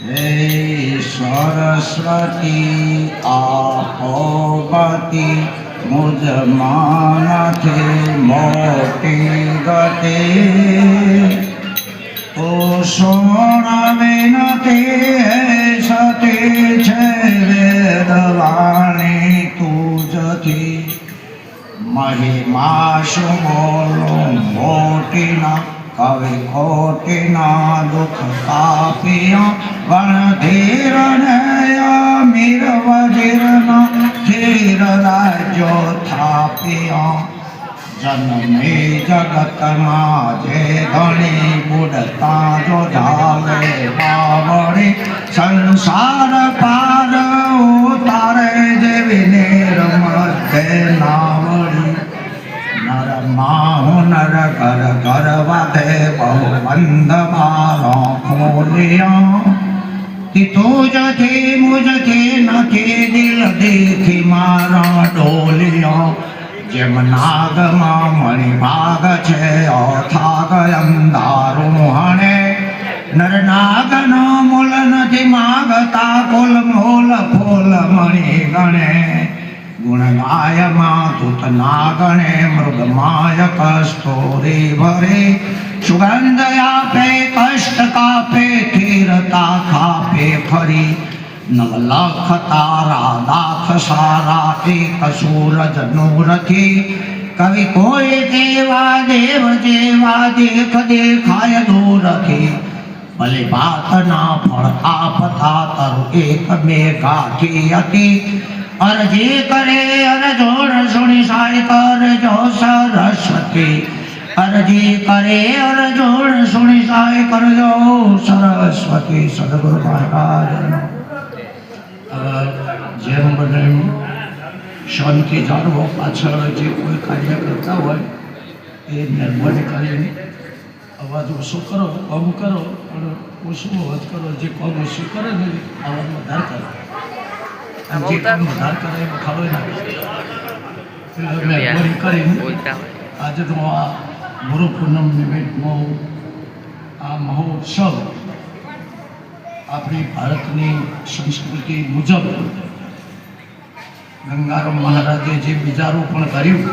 हे सरस्वती आपोपति मुझ मानथे मोटी गति ओ सोनवे नते सती छे वेदवाणी तुझथी महिमा सुबोलो मोटी ना कवि कोटि ना दुख तापिया गणधीर नया मीर वजीर न धीर राज्यो थापिया जन्मे जगत माजे धनी बुढ़ता जो जावे बावड़ी संसार पार उतारे देवी नेर मध्य नावड़ी नर माहु नर कर कर वाधे बहु बंद बालों खोलिया कि तुझे मुझे नथी दिल देखी मारा डोलिया जेम नाग मणि भाग छे थाग अंधारू हणे नर नाग नो मूल नथी मागता कुल मूल फूल मणि गणे गुण गाय मातुत नागणे मृग माय कस्तूरी भरे सुगंध आपे कष्ट कापे तीरता खापे फरी नवलख तारा दाख सारा एक सूरज नूरथी कवि कोई देवा देव जेवा देख देखाय दूरथी भले बात ना फल आप था तरु एक मेघा की अति अरजी करे अरजोड़ सुनी साई कर जो सरस्वती अरजी करे अरजोड़ सुनी साई कर जो सरस्वती सदगुरु महाराज જેમ બને શાંતિ જાળવો પાછળ જે કોઈ કાર્ય કરતા હોય એ મહેરબાની કરીને અવાજ ઓછો કરો કમ કરો પણ ઓછો અવાજ કરો જે કમ ઓછું કરે ને અવાજ વધાર કરો જે કામ વધાર કરે એ બખાડો ના મહેરબાની કરીને આજનો આ ગુરુ પૂનમ નિમિત્તનો આ મહોત્સવ આપણી ભારતની સંસ્કૃતિ મુજબ ગંગારામ મહારાજે જે બીજારોપણ કર્યું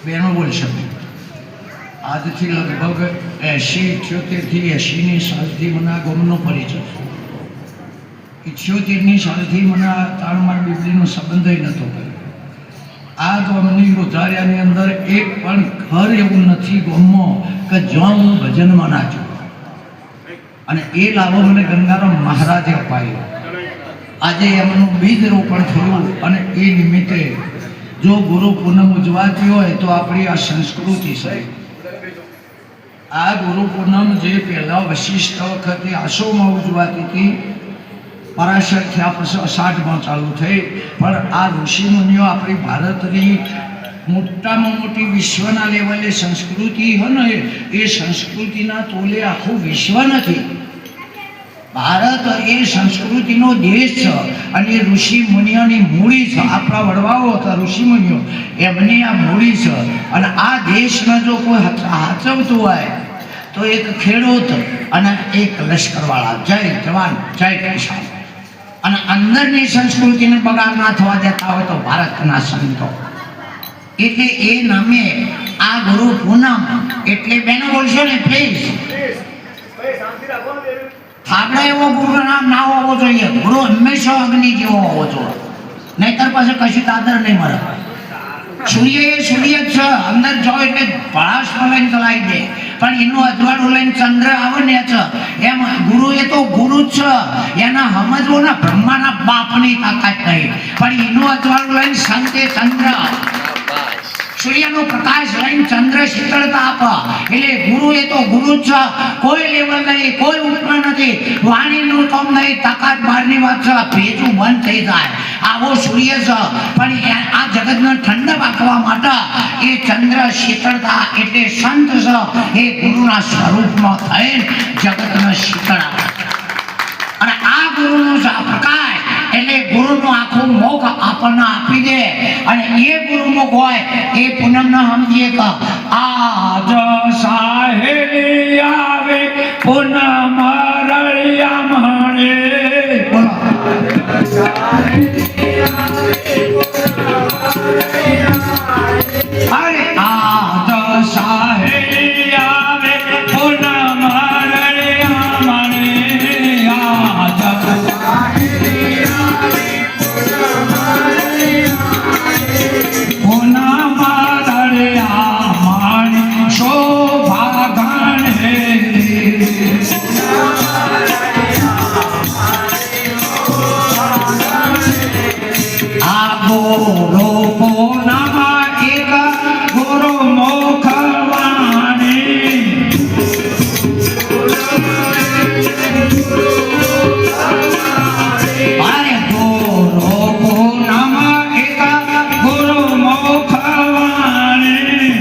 બેનો બોલશે આજથી લગભગ 78-78ની સાલથી મને આ ગામનો પરિચય 78ની સાલથી મને આ તાણમાર બીબલીનો સંબંધ નહોતો કર્યો આ ગામની રોધારિયાની અંદર એક પણ ઘર એવું નથી ગામમાં કે જ્યાં હું ભજનમાં નાચું અને એ લાભો મને ગંગારામ મહારાજે અપાયો આજે એમનું બીજ રોપણ થયું અને એ નિમિત્તે જો ગુરુ પૂનમ ઉજવાતી હોય તો આપણી આ સંસ્કૃતિ છે આ ગુરુ પૂનમ જે પહેલા વશિષ્ઠ વખતે આસોમાં ઉજવાતી હતી પરાશર થયા પછી અષાઢમાં ચાલુ થઈ પણ આ ઋષિમુનિઓ આપણી ભારતની મોટામાં મોટી વિશ્વના લેવલે સંસ્કૃતિ હોય ને એ સંસ્કૃતિના તોલે આખું વિશ્વ નથી ભારત એ સંસ્કૃતિનો દેશ છે અને એ ઋષિ મુનિઓની મૂડી છે આપણા વડવાઓ હતા ઋષિ મુનિઓ એમની આ મૂડી છે અને આ દેશમાં જો કોઈ હાચવતું હોય તો એક ખેડૂત અને એક લશ્કરવાળા જય જવાન જય કિસાન અને અંદરની સંસ્કૃતિને બગાડ ના થવા દેતા હોય તો ભારતના સંતો એટલે એ નામે આ ગુરુ પૂનમ એટલે બેનો બોલશો ને પ્લીઝ આપણે એવો ગુરુ નામ ના હોવો જોઈએ ગુરુ હંમેશા અગ્નિ જેવો હોવો જોઈએ નહીતર પાસે કશું દાદર નહીં મળે સૂર્ય એ સૂર્ય જ છે અંદર જો એટલે ભળાશ લઈને ચલાવી દે પણ એનું અજવાળું લઈને ચંદ્ર આવે ને છે એમ ગુરુ એ તો ગુરુ જ છે એના સમજવો ને બ્રહ્માના બાપની તાકાત નહીં પણ એનું અજવાળું લઈને સંતે ચંદ્ર સૂર્યનો પ્રકાશ લઈને ચંદ્ર શીતળતા આપે એટલે ગુરુ એ તો ગુરુ જ છે કોઈ લેવલ નહીં કોઈ ઉપર નથી વાણીનું કામ નહીં તાકાત બહારની વાત છે ભેજું બંધ થઈ જાય આવો સૂર્ય છે પણ આ જગતને ઠંડક આપવા માટે એ ચંદ્ર શીતળતા એટલે સંત છે એ ગુરુના સ્વરૂપમાં થઈને જગતને શીતળ આપે અને આ ગુરુનો પ્રકાશ એટલે ગુરુનું આખું મુખ આપણને આપી દે અને એ ગુરુમુખ હોય એ પૂનમને સમજીએ કે આજ સાહેલી આવે પૂનમ રળિયા માણે બોલો અરે આજ સાહેલી આવે પૂનમ રળિયા માણે આજ પૂનમ રળિયા માણે શોભા ગણે આ ગોરો પૂનમ એક ગોરો મુખ વાણી અરે ગોરો પૂનમ એક ગોરો મુખ વાણી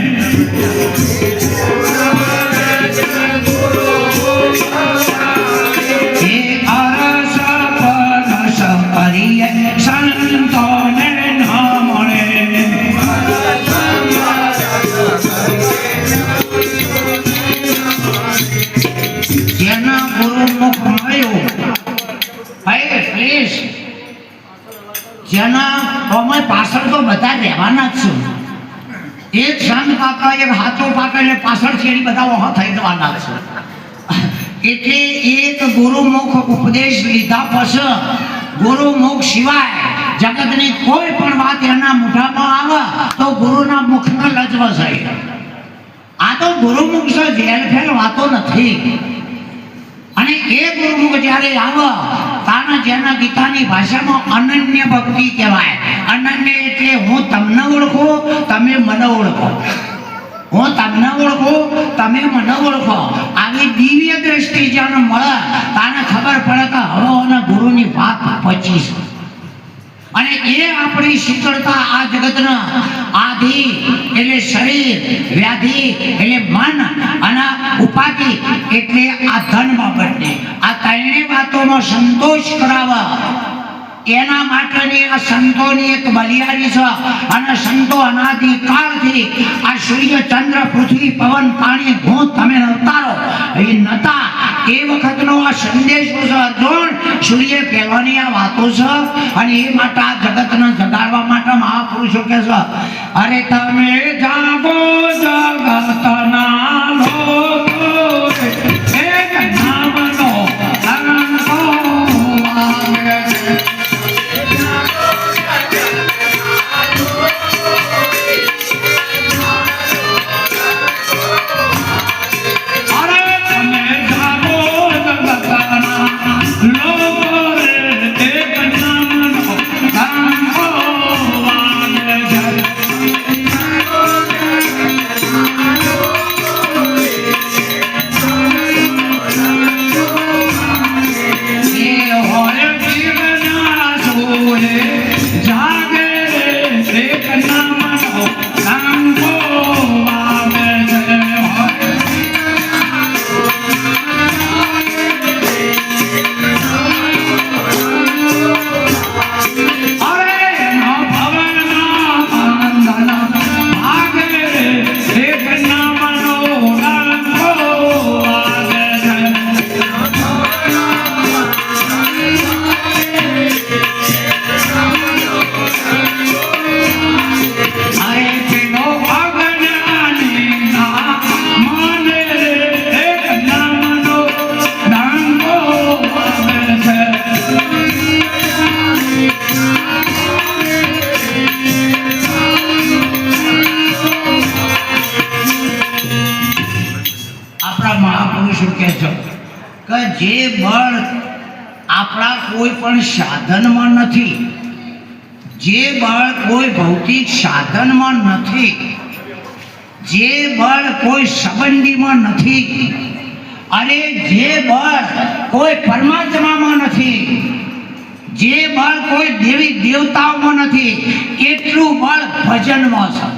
એ અરસ પરસ કરીએ સંતોને ન મળે જેના ગુરુમુખ મળ્યું ભાઈ પ્લીઝ જેના અમે પાછળ તો બધા રહેવાના જ છું એક સંત પાકા એક હાથો પાકા એટલે પાછળ છેડી બધા ઓહો થઈ જવાના છે એટલે એક ગુરુમુખ ઉપદેશ લીધા પછી ગુરુમુખ સિવાય જગતની કોઈ પણ વાત એના મોઢામાં આવે તો ગુરુના મુખને લજવસાય આ તો ગુરુમુખ છે જેલ ફેલ વાતો નથી અને એ ગુરુમુખ જ્યારે આવે તાના જેના ગીતાની ભાષામાં અનન્ય ભક્તિ કહેવાય અનન્ય એટલે હું તમને ઓળખું તમે મને ઓળખો હું તમને ઓળખું તમે મને ઓળખો આવી દિવ્ય દ્રષ્ટિ જેને મળે તાને ખબર પડે કે હવે અને ગુરુની વાત પચી છે અને એ આપણી શીતળતા આ જગતના આધિ એટલે શરીર વ્યાધિ એટલે મન અને ઉપાધિ એટલે આ ધન બાબતને આ ત્રણેય વાતોમાં સંતોષ કરાવવા એના માટેની આ સંતોની એક બલિયારી છે અને સંતો અનાદિકાળથી આ સૂર્ય ચંદ્ર પૃથ્વી પવન પાણી ભૂત તમે અવતારો એ નતા એ વખતનો આ સંદેશો છે અર્જુન સૂર્ય પહેલાની આ વાતો છે અને એ માટે આ જગતને જગાડવા માટે મહાપુરુષો કે છે અરે તમે જાગો જગતના લોકો એક નામનો રંગો આવે જે બળ આપણા કોઈ પણ સાધનમાં નથી જે બળ કોઈ ભૌતિક સાધનમાં નથી જે બળ કોઈ સંબંધીમાં નથી અને જે બળ કોઈ પરમાત્મામાં નથી જે બળ કોઈ દેવી દેવતાઓમાં નથી એટલું બળ ભજનમાં છે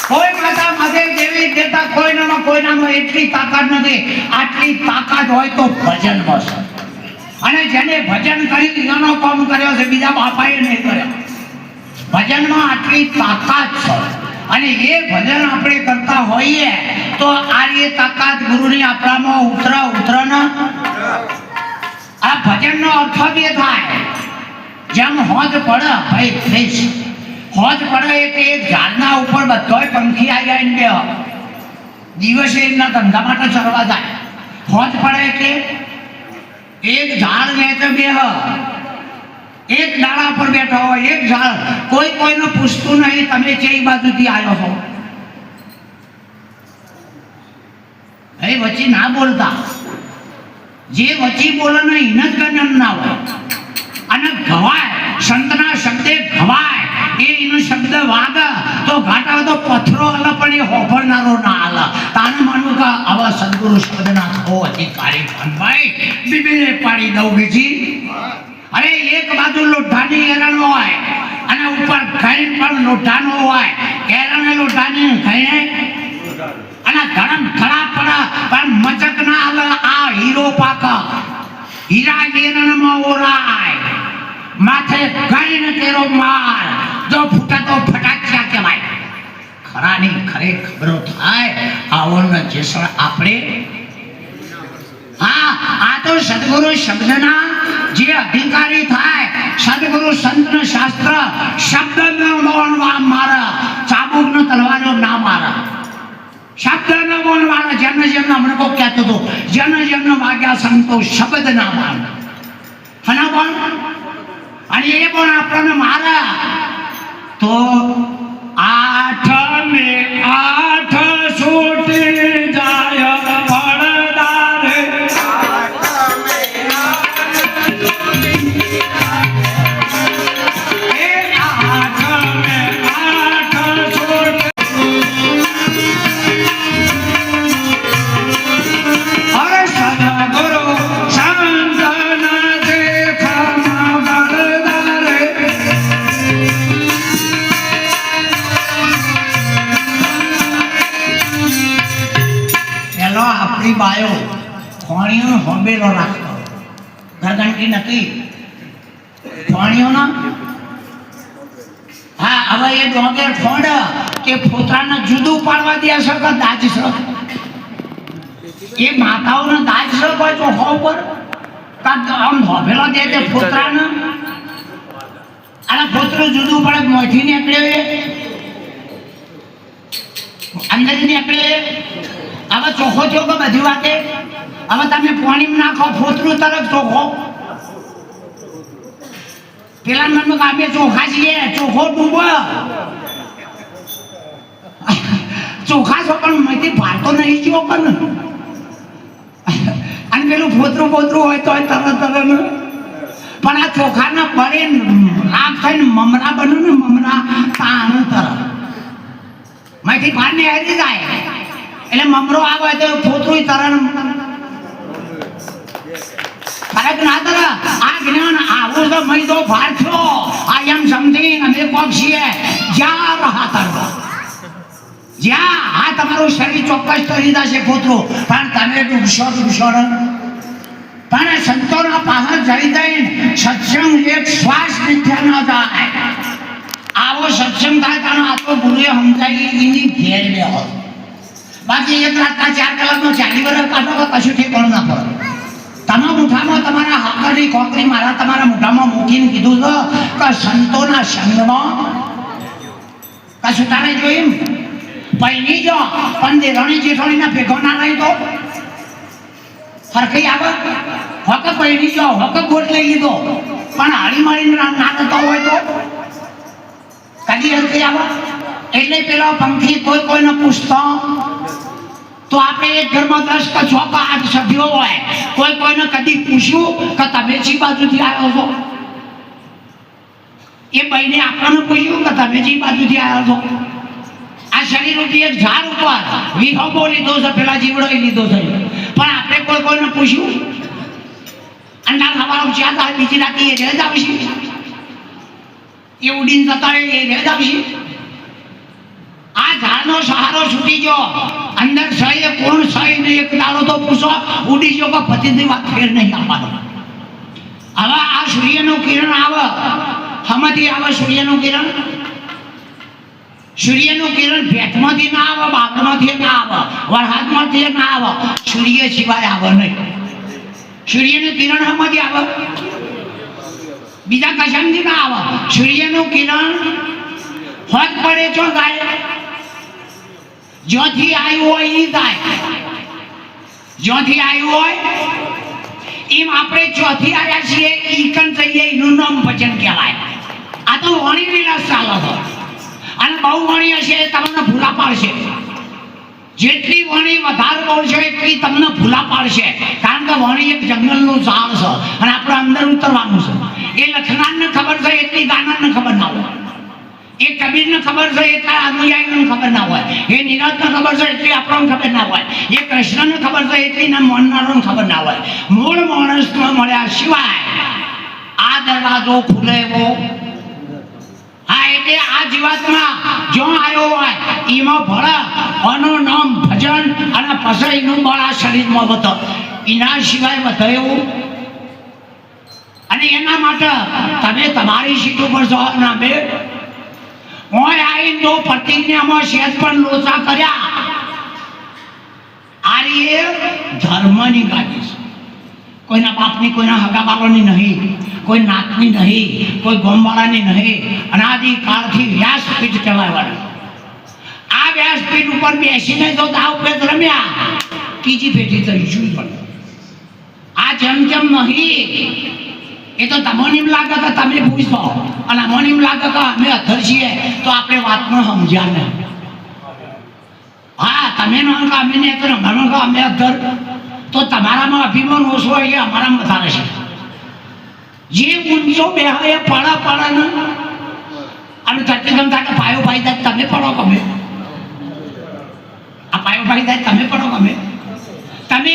કોઈ માતા મહાદેવ દેવી દેવતા કોઈનામાં એટલી તાકાત નથી આટલી તાકાત હોય તો ભજનમાં છે અને જેને ભજન કરી એનો કામ કર્યો છે, બીજા બાપાએ નહીં કર્યો. ભજનમાં આટલી તાકાત છે અને એ ભજન આપણે કરતા હોઈએ તો આ એ તાકાત ગુરુની આપણામાં ઉતરે. આ ભજનનો અર્થ બી થાય જેમ હોજ પડે ભાઈ ફ્રેશ હોજ પડે એટલે એક ઝાડના ઉપર બધોય પંખી આવી આવીને બે દિવસે એમના ધંધા માટે ચરવા જાય. હોજ પડે એટલે એક ઝાડ ને તો બે એક ડાળા પર બેઠા હોય એક ઝાડ, કોઈ કોઈને પૂછતું નહીં તમે કઈ બાજુથી આવ્યો છો. એ વચ્ચે ના બોલતા, જે વચ્ચે બોલે ને એને જ ગણન ના હોય. અને ગવાય સંતના શબ્દે ગવાય એનો શબ્દ વાગે તો ઘાટા તો પથ્થરો આલે પણ એ હોભરનારો ના આલે. તાને માનવું કે આવા સદગુરુ શબ્દના થો અધિકારી ભાઈ બીબીને પાડી દઉં બીજી. અરે એક બાજુ લોઢાની હેરાન હોય અને ઉપર ઘઈ પણ લોઢાનો હોય. હેરાને લોઢાની ઘઈને અને ધરમ ખરાબ પડે પણ મચક ના આવે. આ હીરો પાકા હીરા હેરાનમાં ઓરાય માથે ઘઈને તેરો માર જો ફૂટા તો ફટાક્યા કહેવાય. ખરાની ખરે ખબરો થાય આવોને જેસળ આપણે. હા, આ તો સદગુરુ શબ્દના જે અધિકારી થાય, સદગુરુ સંતના શાસ્ત્ર શબ્દ ન મારા, ચાબુક ન તલવારો ના મારા. શબ્દ ન બોલવાના. જેમને જેમને હમણાં કોઈ કહેતો હતો જેમને જેમને વાગ્યા સંતો શબ્દ ના મારા. હના બોલ અને એ પણ આપણને મારા તો 8 ને 8 છૂટી જાય પડદારે. બાયો ખોણીઓ હોંબેલો રાખતો, ગરગંટી નથી ખોણીઓનો. હા, હવે એ ડોંગેર ફોડ કે ફોતરાને જુદું પાડવા દે છે કે દાજ છે? એ માતાઓને દાજ છે કોઈ ચોખો ઉપર આમ હોંબેલો દે તે ફોતરાને અને ફોતરું જુદું પડે મોંથી નીકળે અંદર નીકળે. હવે ચોખ્ખો થયો કે બધી વાતે. હવે તમે પાણીમાં નાખો ફોતરું તરત ચોખ્ખો. પેલા મનમાં આપણે ચોખા છીએ, ચોખ્ખો ડૂબો ચોખા છો પણ મયથી ભારતો નહીં જીવો પણ. અને પેલું ફોતરું પોતરું હોય તો તરત પણ આ ચોખાના પડે રાગ થઈને મમરા બને ને મમરા તાણ તરત મયથી બહાર ને હારી જાય. એટલે મમરો આવે તો ફોતરું તરણ ફરક ના તર. આ જ્ઞાન આવું તો મય તો ભાર છો. આઈ એમ સમથિંગ અમે કોક છીએ જ્યાં રહા તરવા જ્યાં આ તમારું શરીર ચોક્કસ તરી જશે ફોતરું પણ તમે ડૂબશો પણ સંતોના પાસે જઈ જઈને સત્સંગ એક શ્વાસ મિથ્યા ન જાય. આવો સત્સંગ થાય તાનો આ તો ગુરુએ સમજાવી એની ઘેર બેહો. બાકી એક રાતના 4 કલાકનો 40 વર્ષ કાઢો તો કશું ઠેકાણું ના પડે. તમે મુઠામાં તમારા હાકરની કોકરી મારા તમારા મુઠામાં મૂકીને કીધું તો કે સંતોના સંગમાં કશું તારે જોયું પૈની જો પણ દેરાણી જેઠાણીના ભેગો ના રહી તો હરખી આવે. હક પૈની જો હક ગોટ લઈ લીધો પણ હાળી મારીને ના થતો હોય તો કદી હરખી આવે. એટલે પેલો પંખી કોઈ કોઈને પૂછતો તો આપણે એક ઘરમાં 10 કે 6 કે 8 સભ્યો હોય, કોઈ કોઈને કદી પૂછ્યું કે તમે જી બાજુથી આવ્યો છો? એ ભાઈને આપણને પૂછ્યું કે તમે જી બાજુથી આવ્યો છો? આ શરીર ઉપર એક ઝાડ ઉપર વિહંગો લીધો છે, પેલા જીવડો લીધો છે, પણ આપણે કોઈ કોઈને પૂછ્યું? અંડા ખાવાનું ચાર બીજી રાતે એ રેજ આવશે, એ ઉડીને જતા એ રેજ આવશે. આ ઝાડનો સહારો છૂટી ગયો, અંદર સહી કોણ સહી ને એક દાડો તો પૂછો ઉડી ગયો કે પતિની વાત ફેર નહીં આપવાનો. હવે આ સૂર્યનું કિરણ આવે, હમાંથી આવે સૂર્યનું કિરણ? સૂર્યનું કિરણ ભેટમાંથી ના આવે, બાપમાંથી ના આવે, વરસાદમાંથી ના આવે, સૂર્ય સિવાય આવે નહીં. સૂર્યનું કિરણ હમાંથી આવે? બીજા કશામાંથી ના આવે. સૂર્યનું કિરણ હોજ પડે છો ગાય, જ્યાંથી આવ્યું હોય એ જાય, જ્યાંથી આવ્યું હોય એમ આપણે ચોથી આવ્યા છીએ ઈકન જઈએ, એનું નામ ભજન કહેવાય. આ તો વાણી વિલાસ ચાલે છે, અને બહુ વાણી હશે તમને ભૂલા પાડશે. જેટલી વાણી વધારે બોલશે એટલી તમને ભૂલા પાડશે, કારણ કે વાણી એક જંગલનું ઝાડ છે અને આપણે અંદર ઉતરવાનું છે. એ લખનારને ખબર છે એટલી ગાનારને ખબર ના હોય, એ કબીરને ખબર છે એટલા અનુયાયીને ખબર ના હોય, એ નિરાજને ખબર છે એટલી આપણને ખબર ના હોય, એ કૃષ્ણને ખબર છે એટલી ના મોહનનારોને ખબર ના હોય. મૂળ માણસમાં મળ્યા સિવાય આ દરવાજો ખુલે એવો. હા, એટલે આ જીવાતમાં જો આવ્યો હોય એમાં ભળે આનું નામ ભજન, અને પછી એનું બળ આ શરીરમાં વધે, એના સિવાય વધે એવું. અને એના માટે તમે તમારી સીટ ઉપર જવા ના બે ઓય આવીને જો પ્રતિજ્ઞામાં શેષ પણ લોચા કર્યા, આ રીએ ધર્મની ગાડી છે. કોઈના બાપની, કોઈના હગાવાળાની નહીં, કોઈ નાતની નહીં, કોઈ ગોમવાળાની નહીં. અનાદિકાળથી વ્યાસપીઠ કહેવાયવાળા. આ વ્યાસપીઠ ઉપર બેસીને જો દાવ પેચ રમ્યા, ત્રીજી પેઢી થઈશું પણ. આ જેમ જેમ નહીં, એ તો તમને એમ લાગે કે તમે પૂછો, અને મને એમ લાગે કે અમે અધર છીએ તો આપણે વાતમાં સમજ્યા ને. હા, તમે ન કે અમે ને અમે અધર, તો તમારામાં અભિમાન ઓછો હોય એ અમારામાં વધારે છે. જે ઊંચો બેહે એ પડે ને, અને તરતી ગમતા કે પાયો ભાઈ થાય તમે પડો ગમે, આ પાયો ભાઈ થાય તમે પડો ગમે. તમે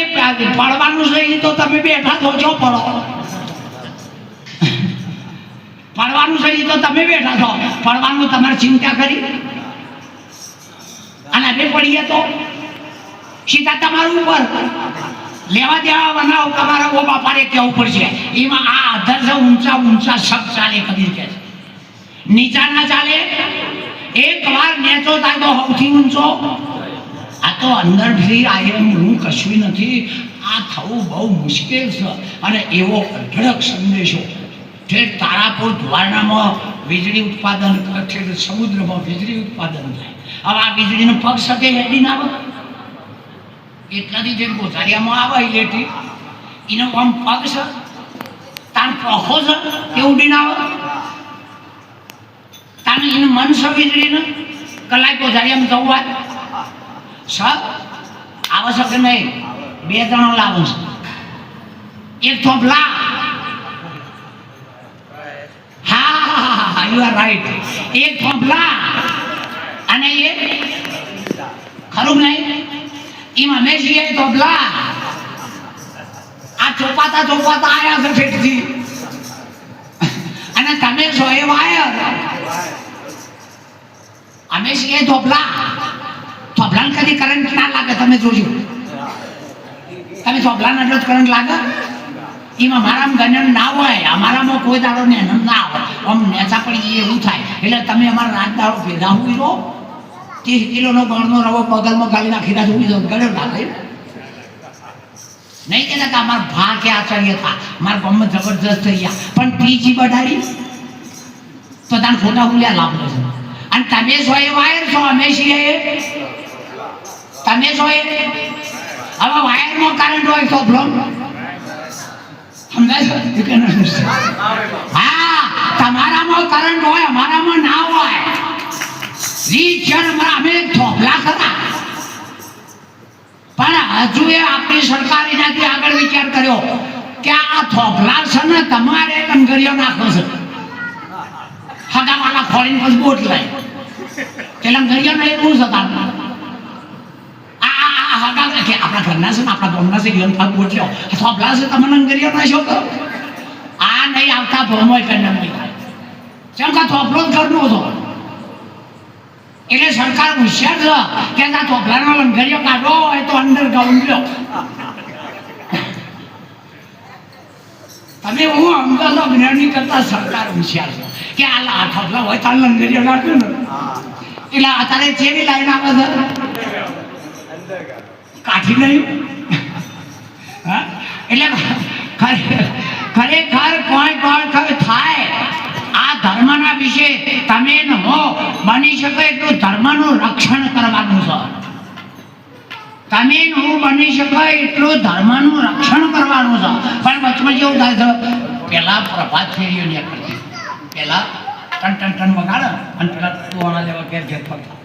પડવાનું છે એ તો તમે બેઠા છો, જો પડો. પડવાનું છે એ તો તમે બેઠા છો, પડવાનું તમારે ચિંતા કરી. અને અમે પડીએ તો સીધા તમારું ઉપર લેવા દેવા બનાવો, તમારા ઓ બાપાને કેવું પડશે. એમાં આ અધર છે ઊંચા ઊંચા શબ્દ ચાલે, કબીર કહે છે. નીચા ના ચાલે, એક વાર નેચો થાય તો સૌથી ઊંચો. આ તો અંદરથી આયમ હું કશું નથી, આ થવું બહુ મુશ્કેલ છે. અને એવો અઢળક સંદેશો ઠેઠ તારાપુર દ્વારણામાં વીજળી ઉત્પાદન, ઠેઠ સમુદ્રમાં વીજળી ઉત્પાદન થાય. હવે આ વીજળીનો પગ સાથે હેડી ના આવે, એટલાથી જે ગોધારિયામાં આવે ઇલેક્ટ્રિક, એનો આમ પગ છે, તાણ પખો છે, તે ઉડીને આવે. તાણ એનું મન છે વીજળીને કલાક ગોધારિયામાં જવું હોય સર આવે છે કે નહીં? બે જણો લાવે છે, એક થોભલા. હા, યુ આર રાઈટ. એક થોભલા અને એક ખરું નહીં, એમાં અમે છીએ થોભલા. આ ચોપાતા ચોપાતા આવ્યા છે ઠેઠથી, અને તમે છો એ વાયર. અમે છીએ થોભલા. થોભલાને કદી કરંટ ના લાગે, તમે જોજો. તમે થોભલાને એટલો જ કરંટ લાગે, એમાં મારામાં ગણન ના હોય, અમારામાં કોઈ દાડો ને ના આવે. આમ નેચા પડી એવું થાય. એટલે તમે અમારા રાત દાડો ભેગા હોય રહો, 30 કિલોનો ગણનો રવો બગલમાં ગાલી નાખી દા ઉભી ગળ્યો નાખે. નહીં કહેતા કે અમારા ભા કે આચાર્ય હતા, મારા ગામમાં જબરજસ્ત થઈ ગયા, પણ ત્રીજી બઢારી તો તાર ખોટા હુલ્યા લાભ લે છે. અને તમે છો એ વાયર છો, અમે છીએ તમે છો એ. હવે વાયરમાં કરંટ હોય તો બ્લોક સમજાય છે? હા, તમારામાં કરંટ હોય, અમારામાં ના હોય. અમે થોભલા ખરા, પણ હજુ એ આપણી સરકાર એનાથી આગળ વિચાર કર્યો કે આ થોભલા છે ને તમારે કંગરીઓ નાખો છે. હગાવાલા ખોલીને પછી બોટ લાય તે લંગરીઓ ને એવું છે. આપણા ઘરના છે ને આપણા ગામના છે યોન ભાગ બોટ લ્યો, થોભલા છે તમે લંગરીઓ નાશો તો આ નહીં આવતા ભોમો કેમ કે થોભલો જ ઘરનો હતો. એટલે સરકાર હોશિયાર છે કે આ થોભલાનો લંગરીઓ કાઢવો હોય તો અંડરગ્રાઉન્ડ લ્યો. તમે હું અમદાવાદ અગ્રણી કરતા સરકાર હોશિયાર છે કે આ લાઠલા હોય તાર લંગરીઓ નાખ્યું ને એટલે અત્યારે જેવી લાઈન આવે છે કાઠી નહીં હા એટલે ખરેખર કોઈ થાય આ ધર્મના વિશે તમે ન હો બની શકે એટલું ધર્મનું રક્ષણ કરવાનું છે. તમે હું બની શકો એટલું ધર્મનું રક્ષણ કરવાનું છે. પણ વચમાં જેવું થાય છે પેલા પ્રભાત ફેરીઓ ને કરતી પેલા ટન ટન ટન વગાડે અને પેલા ટોણા જેવા ઘેર ઘેર ફરતા.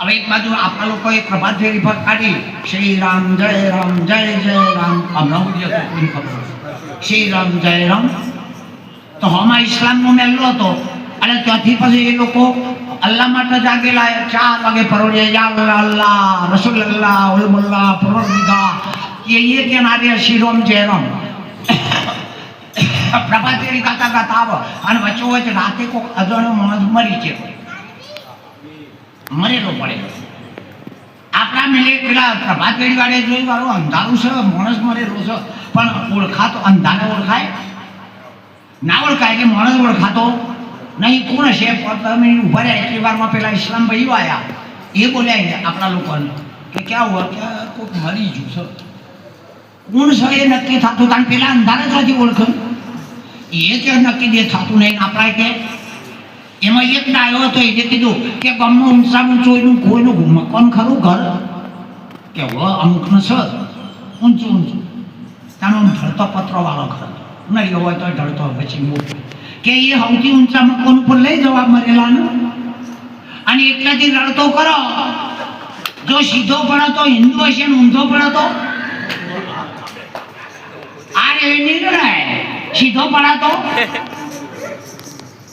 હવે એક બાજુ આપણા લોકોએ પ્રભાત ફેરી કાઢી શ્રી રામ જય રામ જય જય રામ હમણાં ઉડી હતો કોઈને ખબર શ્રી રામ જય રામ તો હમણાં ઇસ્લામનો મેલ્લો હતો અને ત્યાંથી પછી એ લોકો અલ્લાહ માટે જાગેલા 4 વાગે પરોડે યા અલ્લાહ રસૂલુલ્લાહ ઉલમુલ્લાહ પરવરદિગાર એ કે નારે શ્રી રામ જય રામ પ્રભાત ફેરી ગાતા ગાતા આવે અને વચ્ચોવચ્ચ રાતે કોઈક અજાણ્યો માણસ મરી છે મરેલો પડે. આપણા મેલે પેલા પ્રભાત ફેરી વાળે જોઈ વાળું અંધારું છે માણસ મરેલો છે પણ ઓળખાતો અંધારે ઓળખાય ના ઓળખાય એટલે માણસ ઓળખાતો નહીં. કોણ હશે તમે ઉભા રહ્યા એટલી વારમાં પેલા ઇસ્લામ ભાઈઓ આવ્યા એ બોલ્યા આપણા લોકોને કે ક્યાં હોય કે કોઈક મરી ગયું છે. કોણ છે એ નક્કી થતું કારણ પેલા અંધારે જ ઓળખ એ કે નક્કી દે થતું નહીં. આપણા કે એમાં એક ડાયો હતો એને કીધું કે ગામમાં ઊંચામાં ઊંચું કોઈનું મકાન ખરું ઘર કે અમુકનું છે ઊંચું ઊંચું તાનો ઢળતો પત્રો વાળો ઘર નહીં હોય તો ઢળતો પછી મોટું કે એ સૌથી ઊંચા મકાન ઉપર લઈ જવા મરેલાનું અને એટલાથી રડતો કરો. જો સીધો પડે તો હિન્દુ હશે ને ઊંધો પડે તો આ રે નહીં રડાય. સીધો પડે તો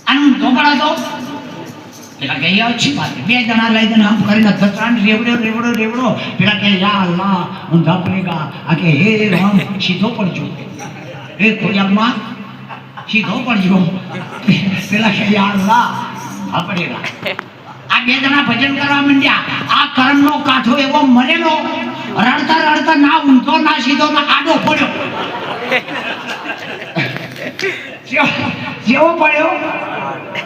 અને ઊંધો પડે તો પેલા કે અચ્છી વાત બે જણા લઈ જઈને આમ કરીને ધતરાને રેવડો પેલા કે યા અલ્લાહ ઊંધા પડેગા આ કે હે રામ સીધો પડજો એ ખોડિયામાં સીધો પડજો પેલા કે યા અલ્લાહ ઊંધા પડેગા. આ બે જણા ભજન કરવા માંડ્યા. આ કર્મનો કાંઠો એવો મરેલો રડતા ના ઊંધો ના સીધો ના આડો પડ્યો. જેવો પડ્યો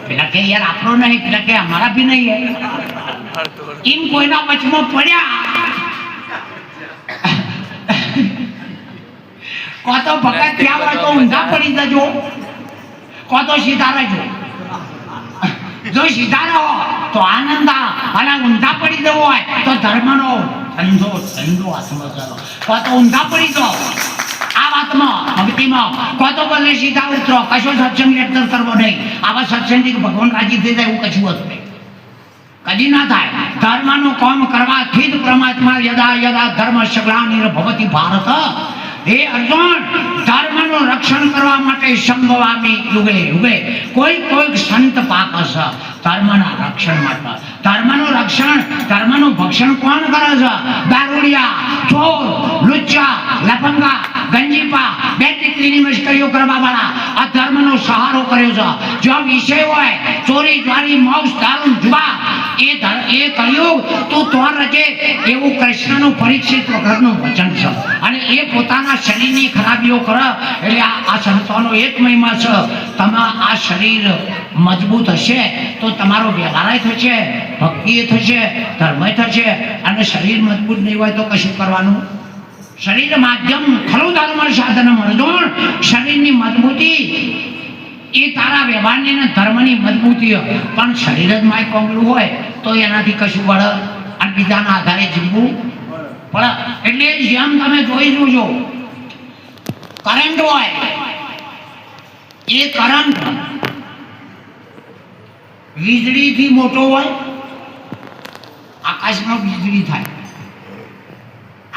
પેલા કે યાર આપણો નહીં પેલા કે અમારા ભી નહીં એમ કોઈના વચમાં પડ્યા. કો તો ભગત થયા હોય તો ઊંધા પડી જજો કો તો સીધા રહેજો. જો સીધા રહો તો આનંદ અને ઊંધા પડી જવો હોય તો ધર્મનો ઠંડો હાથમાં ચાલો. કો તો ઊંધા પડી જાઓ આ વાતમાં ભક્તિમાં કો તો બોલે સીધા ઉતરો કશો સત્સંગ લેક્ચર કરવો નહીં. આવા સત્સંગથી ભગવાન રાજી થઈ જાય એવું કશું હતું નહીં કદી ના થાય. ધર્મનું કામ કરવાથી જ પરમાત્મા યદા યદા ધર્મ ગ્લાનિર્ભવતિ ભારત. હે અર્જુન ધર્મનું રક્ષણ કરવા માટે સંભવામી યુગે યુગે કોઈ સંત પાક છે ધર્મના રક્ષણ માટે. ધર્મનું રક્ષણ ધર્મનું ભક્ષણ કોણ કરે છે? દારૂડિયા, ચોર, લુચ્ચા, લફંગા, ગંજીપા, બે દીકરીની મશ્કરીઓ કરવા વાળા આ ધર્મનો સહારો કર્યો છે. જો વિષય હોય ચોરી દ્વારી મોક્ષ દારૂ જુવા એ કળિયુગ તું તો રજે એવું કૃષ્ણનું પરીક્ષિત વખતનું વચન છે. અને એ પોતાના શરીરની ખરાબીઓ કરે એટલે આ સંતોનો એક મહિમા છે. તમારા આ શરીર મજબૂત હશે તો તમારો વ્યવહાર થશે, ભક્તિ થશે, ધર્મ થશે. અને શરીર મજબૂત નહીં હોય તો કશું કરવાનું. શરીર માધ્યમ ખરું ધર્મ સાધન અર્જુન. શરીરની મજબૂતી એ તારા વ્યવહારની અને ધર્મની મજબૂતી પણ શરીર જ માય કોંગલું હોય તો એનાથી કશું વળે અને બીજાના આધારે જીવવું પડે. એટલે જેમ તમે જોઈ જોજો કરંટ હોય એ કરંટ વીજળીથી મોટો હોય. આકાશમાં વીજળી થાય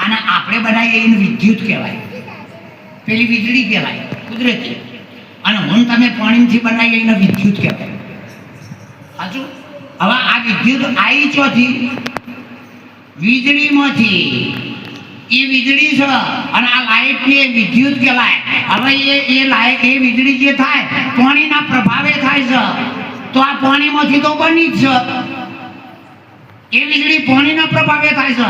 અને આપણે બનાવીએ એને વિદ્યુત કહેવાય. પેલી વીજળી કહેવાય કુદરતી. અને હું તમે પાણીથી બનાવીએ એને વિદ્યુત કહેવાય. સાચું? હવે આ વિદ્યુત આવી ચોથી વીજળીમાંથી એ વીજળી છે અને આ લાઇટની એ વિદ્યુત કહેવાય. હવે એ લાઇટ એ વીજળી જે થાય પાણીના પ્રભાવે થાય છે તો આ પાણીમાંથી તો બની જ છે. એ વીજળી પાણીના પ્રભાવે થાય છે.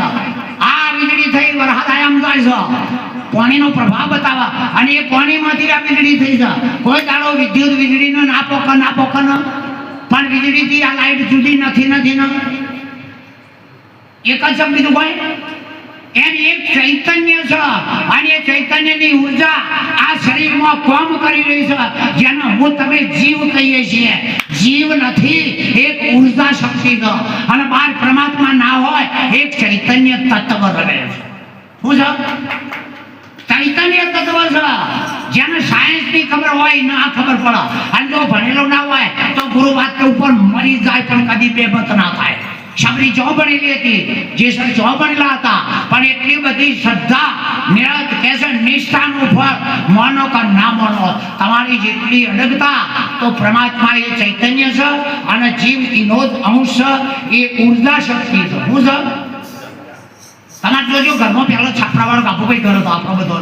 આ વીજળી થઈ વરસાદ આયામ થાય છે પાણીનો પ્રભાવ બતાવે અને એ પાણીમાંથી આ વીજળી થઈ જાય. કોઈ દાડો વિદ્યુત વીજળીનો ના પોકે પણ વીજળીથી આ લાઈટ જુદી નથી ને એક જ બીજું ભાઈ એમ એક ચૈતન્ય છે અને એ ચૈતન્યની ઉર્જા આ શરીરમાં કામ કરી રહી છે, જેને હું તમે જીવ કહીએ છીએ. જીવ નથી, એક ઉર્જા શક્તિ છે અને બહાર પરમાત્મા ના હોય એક ચૈતન્ય તત્વ રહે છે. શું છે? ચૈતન્ય તત્વ છે જેને સાયન્સની ખબર હોય ને આ ખબર પડે, અને જો ભણેલો ના હોય તો ગુરુ વાત ઉપર મરી જાય પણ કદી બેબત ના થાય. શબરી જો ભણેલી હતી, જેસર જો ભણેલા હતા, પણ એટલી બધી શ્રદ્ધા નિરત કેસે નિષ્ઠાન ઉપર માનો કે ના માનો, તમારી જેટલી અડગતા તો પરમાત્મા એ ચૈતન્ય છે અને જીવ એનો જ અંશ એ ઉર્જા શક્તિ છે. શું છે? તમારે જોજો ઘરમાં પહેલો છાપરાવાળો બાપુભાઈ ઘર હતો આપણો બધો.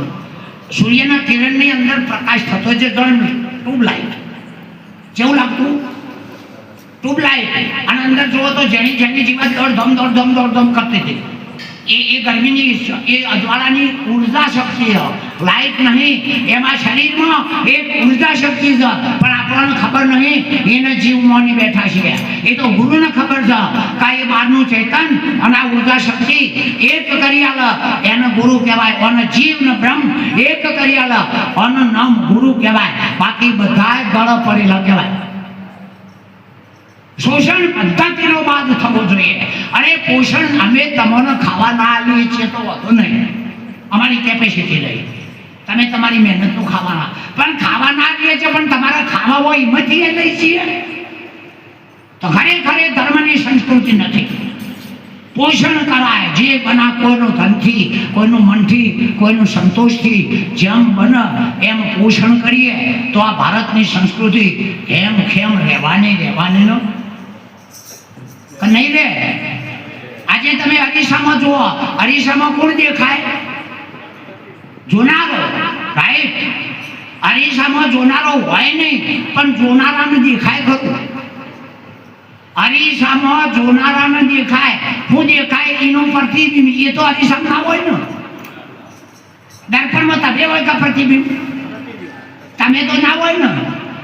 સૂર્યના કિરણની અંદર પ્રકાશ થતો છે, ટ્યુબલાઇટ જેવું લાગતું, ટ્યુબલાઇટ અને અંદર જુઓ તો જેની જીવાત દોડધમ કરતી હતી. એ ગરમીની એ અજવાળાની ઉર્જા શક્તિ છે, લાઇટ નહીં. એમાં શરીરમાં એક ઉર્જા શક્તિ છે પણ આપણને ખબર નહીં, એને જીવ મોની બેઠા છીએ. એ તો ગુરુને ખબર છે કે એ બહારનું ચેતન અને આ ઉર્જા શક્તિ એક કરી આલે એને ગુરુ કહેવાય, અને જીવ ને બ્રહ્મ એક કરી આલે અને નામ ગુરુ કહેવાય. બાકી બધા ગળો પડેલા કહેવાય. શોષણ પદ્ધતિનો બાદ થવો જોઈએ. અને પોષણ અમે તમને ખાવા ના આવીએ છીએ તો વધુ નહીં, અમારી કેપેસિટી નહીં. તમે તમારી મહેનતનું ખાવાના પણ ખાવા ના આવીએ છીએ, પણ તમારા ખાવા હોય એમાંથી એ લઈ છીએ તો ખરેખર એ ધર્મની સંસ્કૃતિ નથી. પોષણ કરાય જે બના કોઈનું ધનથી, કોઈનું મનથી, કોઈનું સંતોષથી જેમ બને એમ પોષણ કરીએ તો આ ભારતની સંસ્કૃતિ એમ ખેમ રહેવાની નો નહીં રે. આજે તમે અરીસામાં જુઓ, અરીસામાં કોણ દેખાય? જોનારો, રાઈટ? અરીસામાં જોનારો હોય નહીં પણ જોનારાને દેખાય ખરું. અરીસામાં જોનારાને દેખાય, શું દેખાય? એનું પ્રતિબિંબ. એ તો અરીસામાં ના હોય ને. દર્પણમાં તમે હોય કે પ્રતિબિંબ? તમે તો ના હોય ને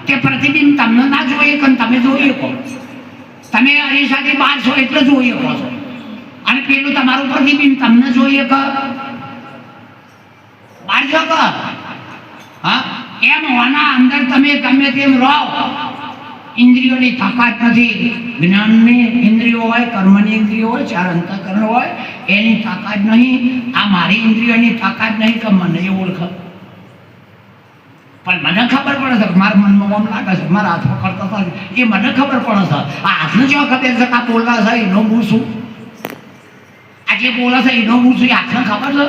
કે પ્રતિબિંબ તમને ના જોઈએ કે તમે જોઈએ કહો. તમે અરીસાથી બહાર છો એટલે જોઈએ કહો છો, અને પેલું તમારું પ્રતિબિંબ તમને જોઈએ કે બહાર છો કે હા? એમ હોના અંદર તમે ગમે તેમ રહો, ઇન્દ્રિયોની તાકાત નથી. જ્ઞાનની ઇન્દ્રિયો હોય, કર્મની ઇન્દ્રિયો હોય, ચાર અંતઃકરણ હોય, એની તાકાત નહીં. આ મારી ઇન્દ્રિયોની તાકાત નહીં કે મને એ ઓળખ, પણ મને ખબર પડે છે કે મારા મનમાં આમ લાગે છે, મારા હાથ પકડતા હતા એ મને ખબર પડે છે. આ હાથને જો ખબર છે કે આ બોલવા છે એનો હું છું, આ જે બોલે છે એનો હું છું, એ હાથને ખબર છે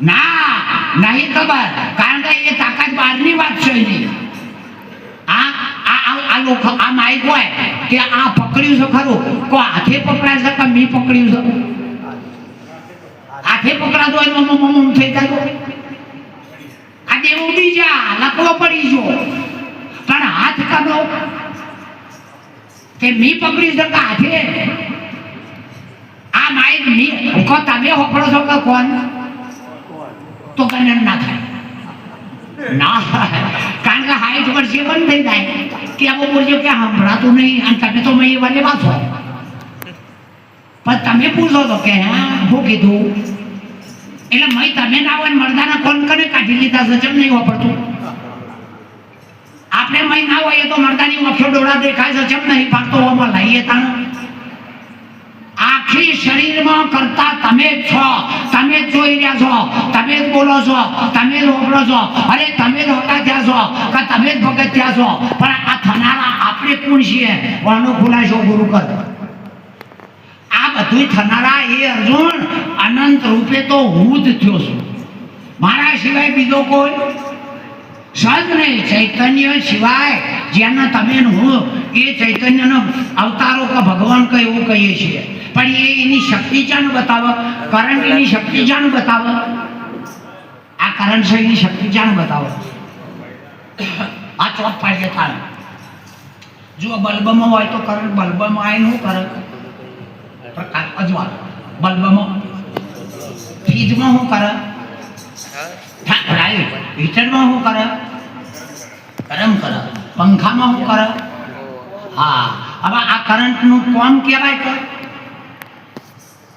ના? નહીં ખબર, કારણ કે એ તાકાત બહારની વાત છે એની. આ લોકો આ માઇક હોય કે આ પકડ્યું છે ખરું, કો હાથે પકડાય છે કે મેં પકડ્યું છે? હાથે પકડાતો હોય મમ થઈ જાય. આ દેવું બીજા લકવો પડી જો, પણ હાથ કરો કે મેં પકડ્યું છે કે હાથે? આ માઇક કો તમે હોકડો છો કે કોણ? તો કને ના થાય ના, કારણ કે હાઈટ વર્ષે બંધ થઈ જાય કે આવો બોલજો કે સંભળાતું નહીં, અને તમે તો મેં વાલે વાંચો. પણ તમે પૂછો તો કે હા શું કીધું, એટલે મય તમે ના હોય મરદાના કોણ કને કાઢી લીધા છે, જેમ નહીં વાપરતું. આપણે મય ના હોય તો મરદાની મખ્યો ડોળા દેખાય છે, જેમ નહીં પાડતો હોવામાં લઈએ તાણ. આખી શરીરમાં કરતા તમે જ છો, તમે જ જોઈ રહ્યા છો, તમે જ બોલો છો, તમે જ વાપરો છો. અરે તમે જ હોતા થયા છો કે તમે જ ભગત થયા છો, પણ આ થનારા આપણે કોણ છીએ? આનો ખુલાસો ગુરુ કર. આ બધું થનારા એ અર્જુન અનંત રૂપે તો હું જ થયો છું, મારા સિવાય બીજો કોઈ સજ નહીં. ચૈતન્ય સિવાય જેને તમે હું એ ચૈતન્યનો અવતારો કે ભગવાન કે એવું કહીએ છીએ, પણ એની શક્તિ જાણ બતાવો. કરંટ એની શક્તિ જાણ બતાવો. આ કરંટ છે એની શક્તિ જાણ બતાવો. આ ચોક પાડી દેતા જો બલ્બમાં હોય તો કરંટ બલ્બમાં આવીને શું કરે? પ્રકાશ અજવાળ. બલ્બમાં ફ્રીજમાં શું કરે? રાઈટ. હીટરમાં શું કરે? ગરમ કરે. પંખામાં શું કરે? હા. હવે આ કરંટનું કોમ કહેવાય કે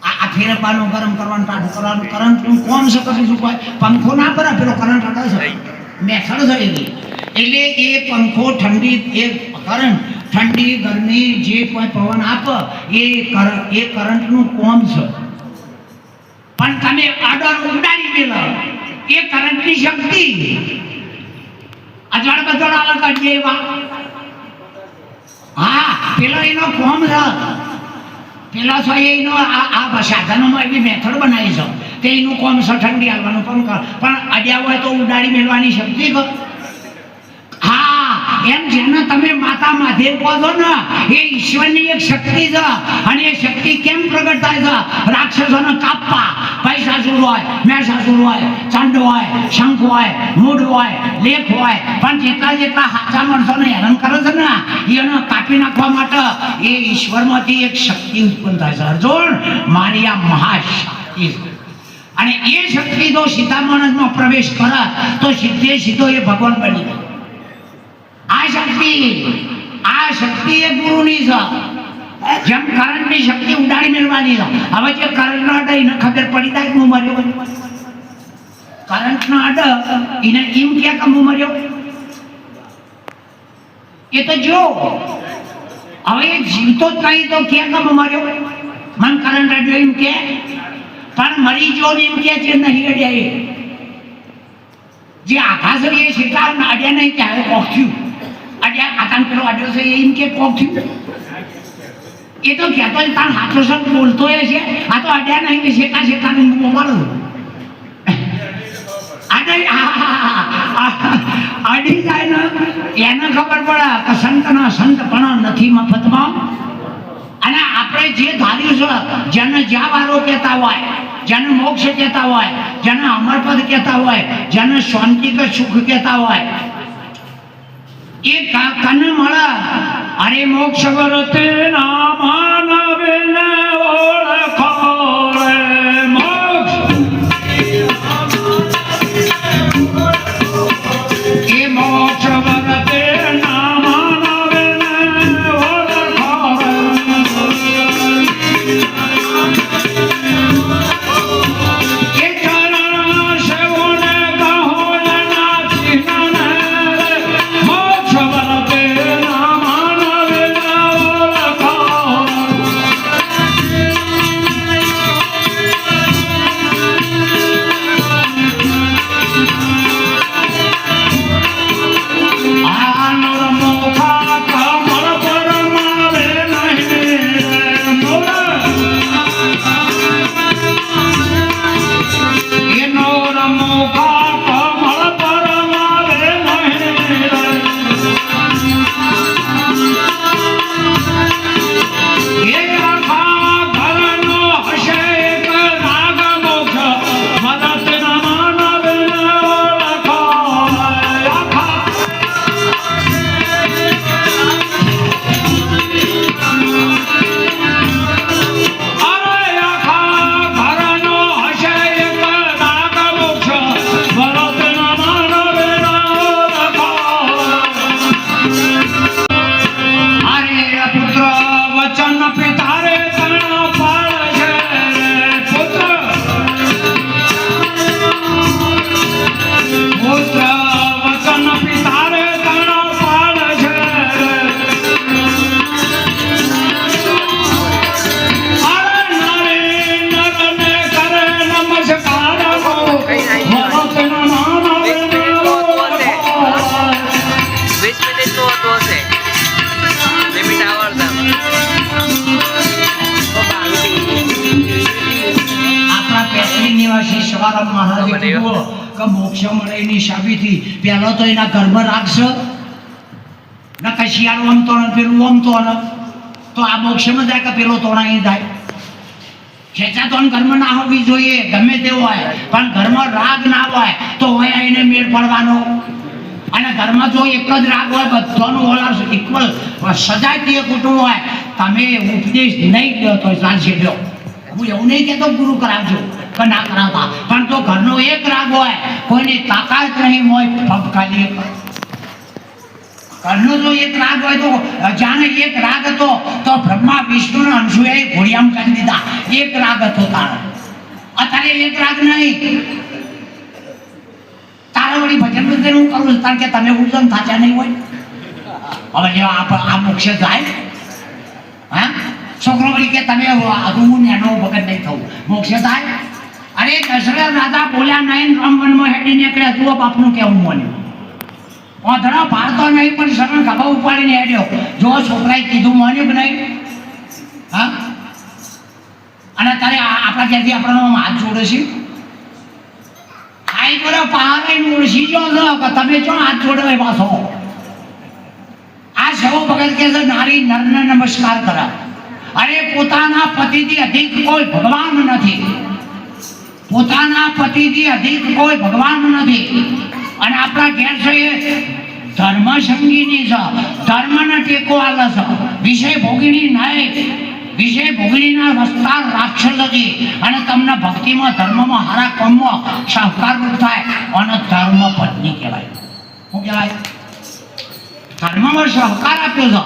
આ ફેરવવાનું, ગરમ કરવાનું, ટાઢું કરવાનું કરંટનું કોમ છે કે બીજું કોઈ? પંખો ના કરે, પેલો કરંટ હટે છે, મેથડ છે એની. એટલે એ પંખો ઠંડી, એ કરંટ ઠંડી ગરમી જે કોઈ પવન આપે એ કરંટનું કોમ છે. પણ તમે આડર ઉડાડી મેલો એ કરંટની શક્તિ. અજવાળ બજવાળ અલગ કાઢીએ એવા. હા, પેલો એનો કોમ છે. પેલો છો એનો આ સાધનોમાં એવી મેથડ બનાવી છે તે એનું કોમ છે ઠંડી આવવાનું. પણ અડ્યા હોય તો ઉડાડી મેળવાની શક્તિ કહો. હા, એમ જેને તમે માતા મહાદેવ કહો છો ને એ ઈશ્વરની એક શક્તિ છે. અને એ શક્તિ કેમ પ્રગટ થાય છે? રાક્ષસોને કાપવા. પૈસાસુર હોય, મહેસાસુર હોય, ચંડ હોય, શંખ હોય, મૂળ હોય, લેખ હોય, પણ જેટલા જેટલા સાચા માણસોને હેરાન કરે છે ને એને કાપી નાખવા માટે એ ઈશ્વરમાંથી એક શક્તિ ઉત્પન્ન થાય છે. અર્જુન, મારી આ મહાશક્તિ છે. અને એ શક્તિ જો સીધા માણસમાં પ્રવેશ કરે તો સીધે સીધો એ ભગવાન બની જાય. આ શક્તિ એ ગુરુની છે. જેમ કરંટની શક્તિ ઉડાડી મેળવાની છે. હવે જે કરંટ ના અડે એને ખબર પડી જાય કે હું મર્યો. કરંટ ના અડે એને એમ કે હું મર્યો. એ તો જો હવે એ જીવતો જ કઈ તો કે હું મર્યો. મન કરંટ અડ્યો એમ કે, પણ મરી જો એમ કે છે નહીં અડ્યા. એ જે આઘાસ એ શિકાર અડ્યા નહીં ત્યારે કોખ્યું. અડ્યા આકાન પેલો અડ્યો છે એમ કે કોખ્યું. એ તો કહેતો તાર હાથો સર બોલતો એ છે. આ તો અડ્યા નહીં કે શેકા શેકા મારું અડી જાય ને એને ખબર પડે કે સંતના સંતપણા નથી મફતમાં. અને આપણે જે ધાર્યું છે, જેને જ્યાં વારો કહેતા હોય, જેને મોક્ષ કહેતા હોય, જેને અમરપદ કહેતા હોય, જેને શાંતિ કે સુખ કહેતા હોય, એ કને મળે? અરે મોક્ષ વરતે ના માનવે ને ઓળખો રે મોક્ષ. એ મોક્ષ વરતે ના માનવે ને ઓળખો રે. એ ચરણ સેવોને કહો ના ચિહ્ન મોક્ષ વરતે ના માનવે ને ઓળખો. મોક્ષ મળે એની સાબિતી પહેલો તો એના ઘરમાં રાખશે ને કશિયાળું આમ તોરણ પેલું આમ તોરણ તો આ મોક્ષમાં જાય કે પેલો તોણાઈ જાય. ખેંચાતો ઘરમાં ના હોવી જોઈએ ગમે તે હોય, પણ ઘરમાં રાગ ના હોય તો હોય એને મેળ પડવાનો. અને ઘરમાં જો એક જ રાગ હોય બધાનું ઓલા ઇક્વલ સજાતીય કુટુંબ હોય, તમે ઉપદેશ નહીં લ્યો તો ચાલશે. લ્યો, હું એવું નહીં કહેતો ગુરુ કરાવજો, કે ના કરાવતા. પણ જો ઘરનો એક રાગ હોય, કોઈની તાકાત નહીં હોય પગ ખાલી ઘરનો જો એક રાગ હોય તો જાણે એક રાગ હતો તો બ્રહ્મા વિષ્ણુ અને અંશુએ ઘોડિયામ કરી દીધા. એક રાગ હતો તારો. અત્યારે એક રાગ નહીં. તારે વળી ભજન બધે હું કરું છું કારણ કે તમે ઉર્જન થાચા નહીં હોય. હવે જો આ મોક્ષ જાય હા છોકરો વળી કે તમે હું નેનો ભગત નહીં થવું મોક્ષ થાય. અરે દશરથ રાજા બોલ્યા નહીં રામવનમાં હેડી નીકળ્યા જુઓ બાપનું કેવું માન્યું. ઓધડા ભારતો નહીં પણ શરણ ખભા ઉપાડીને હેડ્યો. જો છોકરાએ કીધું માન્યું કે નહીં હા. અને તારે આપણા ત્યાંથી આપણો હાથ જોડે છે આઈ કરો પહાડ ઓળખી જો કે તમે જો હાથ જોડે પાછો. આ સૌ ભગત કે છે નારી નરને નમસ્કાર કરે. અરે પોતાના પતિથી અધિક કોઈ ભગવાન નથી. પોતાના પતિથી અધિક કોઈ ભગવાન નથી. અને આપણા ઘેર છે એ ધર્મ સંગીની છે. ધર્મને ટેકો આલે છે. વિષય ભોગીની નહીં. વિષય ભોગીના રસ્તા રાક્ષસ હતી. અને તમને ભક્તિમાં ધર્મમાં હારા કામમાં સહકાર રૂપ થાય અને ધર્મ પત્ની કહેવાય. શું કહેવાય? ધર્મમાં સહકાર આપ્યો છે.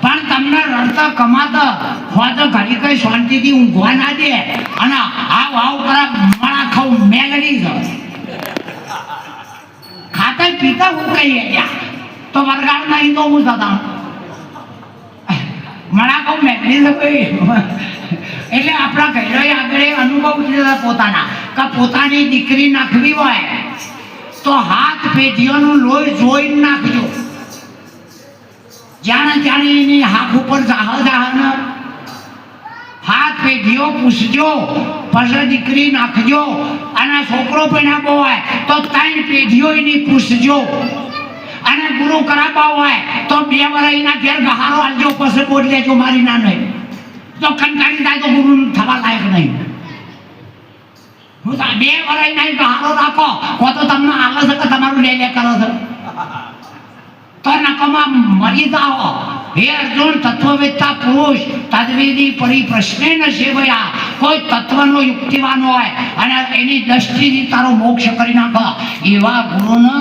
પણ તમને રડતા કમાતા હોય તો ઘડી કઈ શાંતિથી ઊંઘવા ના દે અને આવ આવ કરા માળા ખાવ મેલડી છે. ખાતા પીતા હું કહીએ તો વરગાડ નહીં તો હું થતા માળા ખાવ મેલડી છે ભાઈ. એટલે આપણા ઘરે આગળ અનુભવ લીધા પોતાના કે પોતાની દીકરી નાખવી હોય તો હાથ પેઢીઓનું લોહી જોઈને નાખજો. જાણે જાણે એની હાથ ઉપર હાથ પેઢીઓ પૂછજો પછી દીકરી નાખજો. અને છોકરો પહેરાવો હોય તો 3 પેઢીઓ એની પૂછજો. અને ગુરુ કરાવવા હોય તો 2 વર્ષ એના ઘેર ગહારો આલજો પછી બોલ લેજો મારી ના નહીં તો કંટાળી જાય તો ગુરુ થવા લાયક નહીં. 2 વર્ષ એના ગહારો રાખો તો તમને આલે છે કે તમારું લે કરો છો તો નકમાં મરી જાઓ. હે અર્જુન તત્વવેત્તા પુરુષ તદ્વેદી પરિપ્રશ્ને ન સેવયા. કોઈ તત્વનો યુક્તિવાન હોય અને એની દ્રષ્ટિથી તારો મોક્ષ કરી નાખો એવા ગુરુને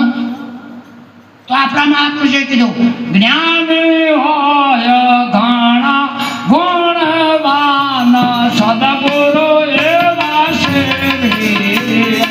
તો આપણા મહાપુરુષે કીધું જ્ઞાની હોય ઘણા ગુણવાન સદગુરુ એવા સેવી.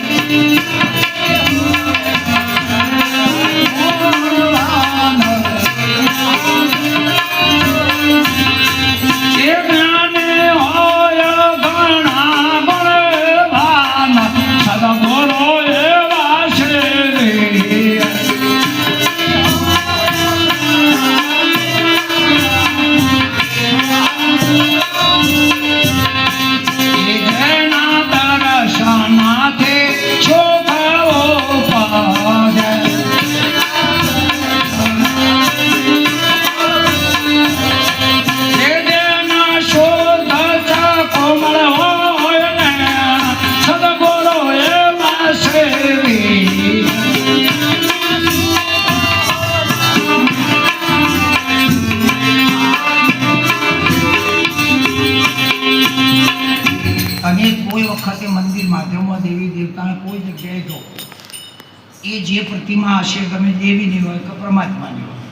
એ જે પ્રતિમા હશે ગમે દેવીની હોય કે પરમાત્માની હોય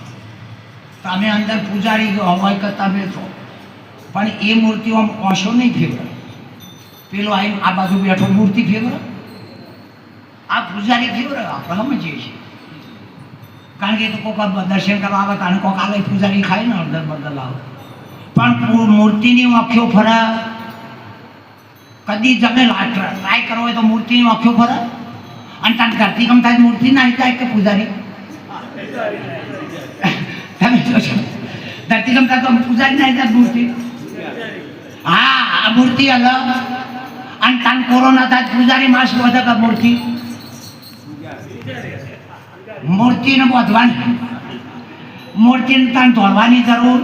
તમે અંદર પૂજારી હોય કે તમે છો પણ એ મૂર્તિઓ આમ ઓછો નહીં ફેવરે. પેલો આવીને આ બાજુ બેઠો મૂર્તિ ફેવરે આ પૂજારી ફેવરે આપણે સમજીએ છીએ. કારણ કે એ તો કોઈક દર્શન કરવા આવે કારણ કોઈક આવે પૂજારી ખાય ને અંદર બદલ આવે પણ મૂર્તિની આંખો ફરે. કદી તમે ટ્રાય કરો હોય તો મૂર્તિની આંખો ફરે અને તાર ધરતીકંપ થાય મૂર્તિ ના થાય કે પૂજારી તમે જોશો ધરતીકંપ થાય તો પૂજારી ના થાય મૂર્તિ. હા આ મૂર્તિ અલગ અને તાન કોરોના થાય પૂજારી માસ વધે કે મૂર્તિ મૂર્તિને બોધવાની મૂર્તિને તાન ધોળવાની જરૂર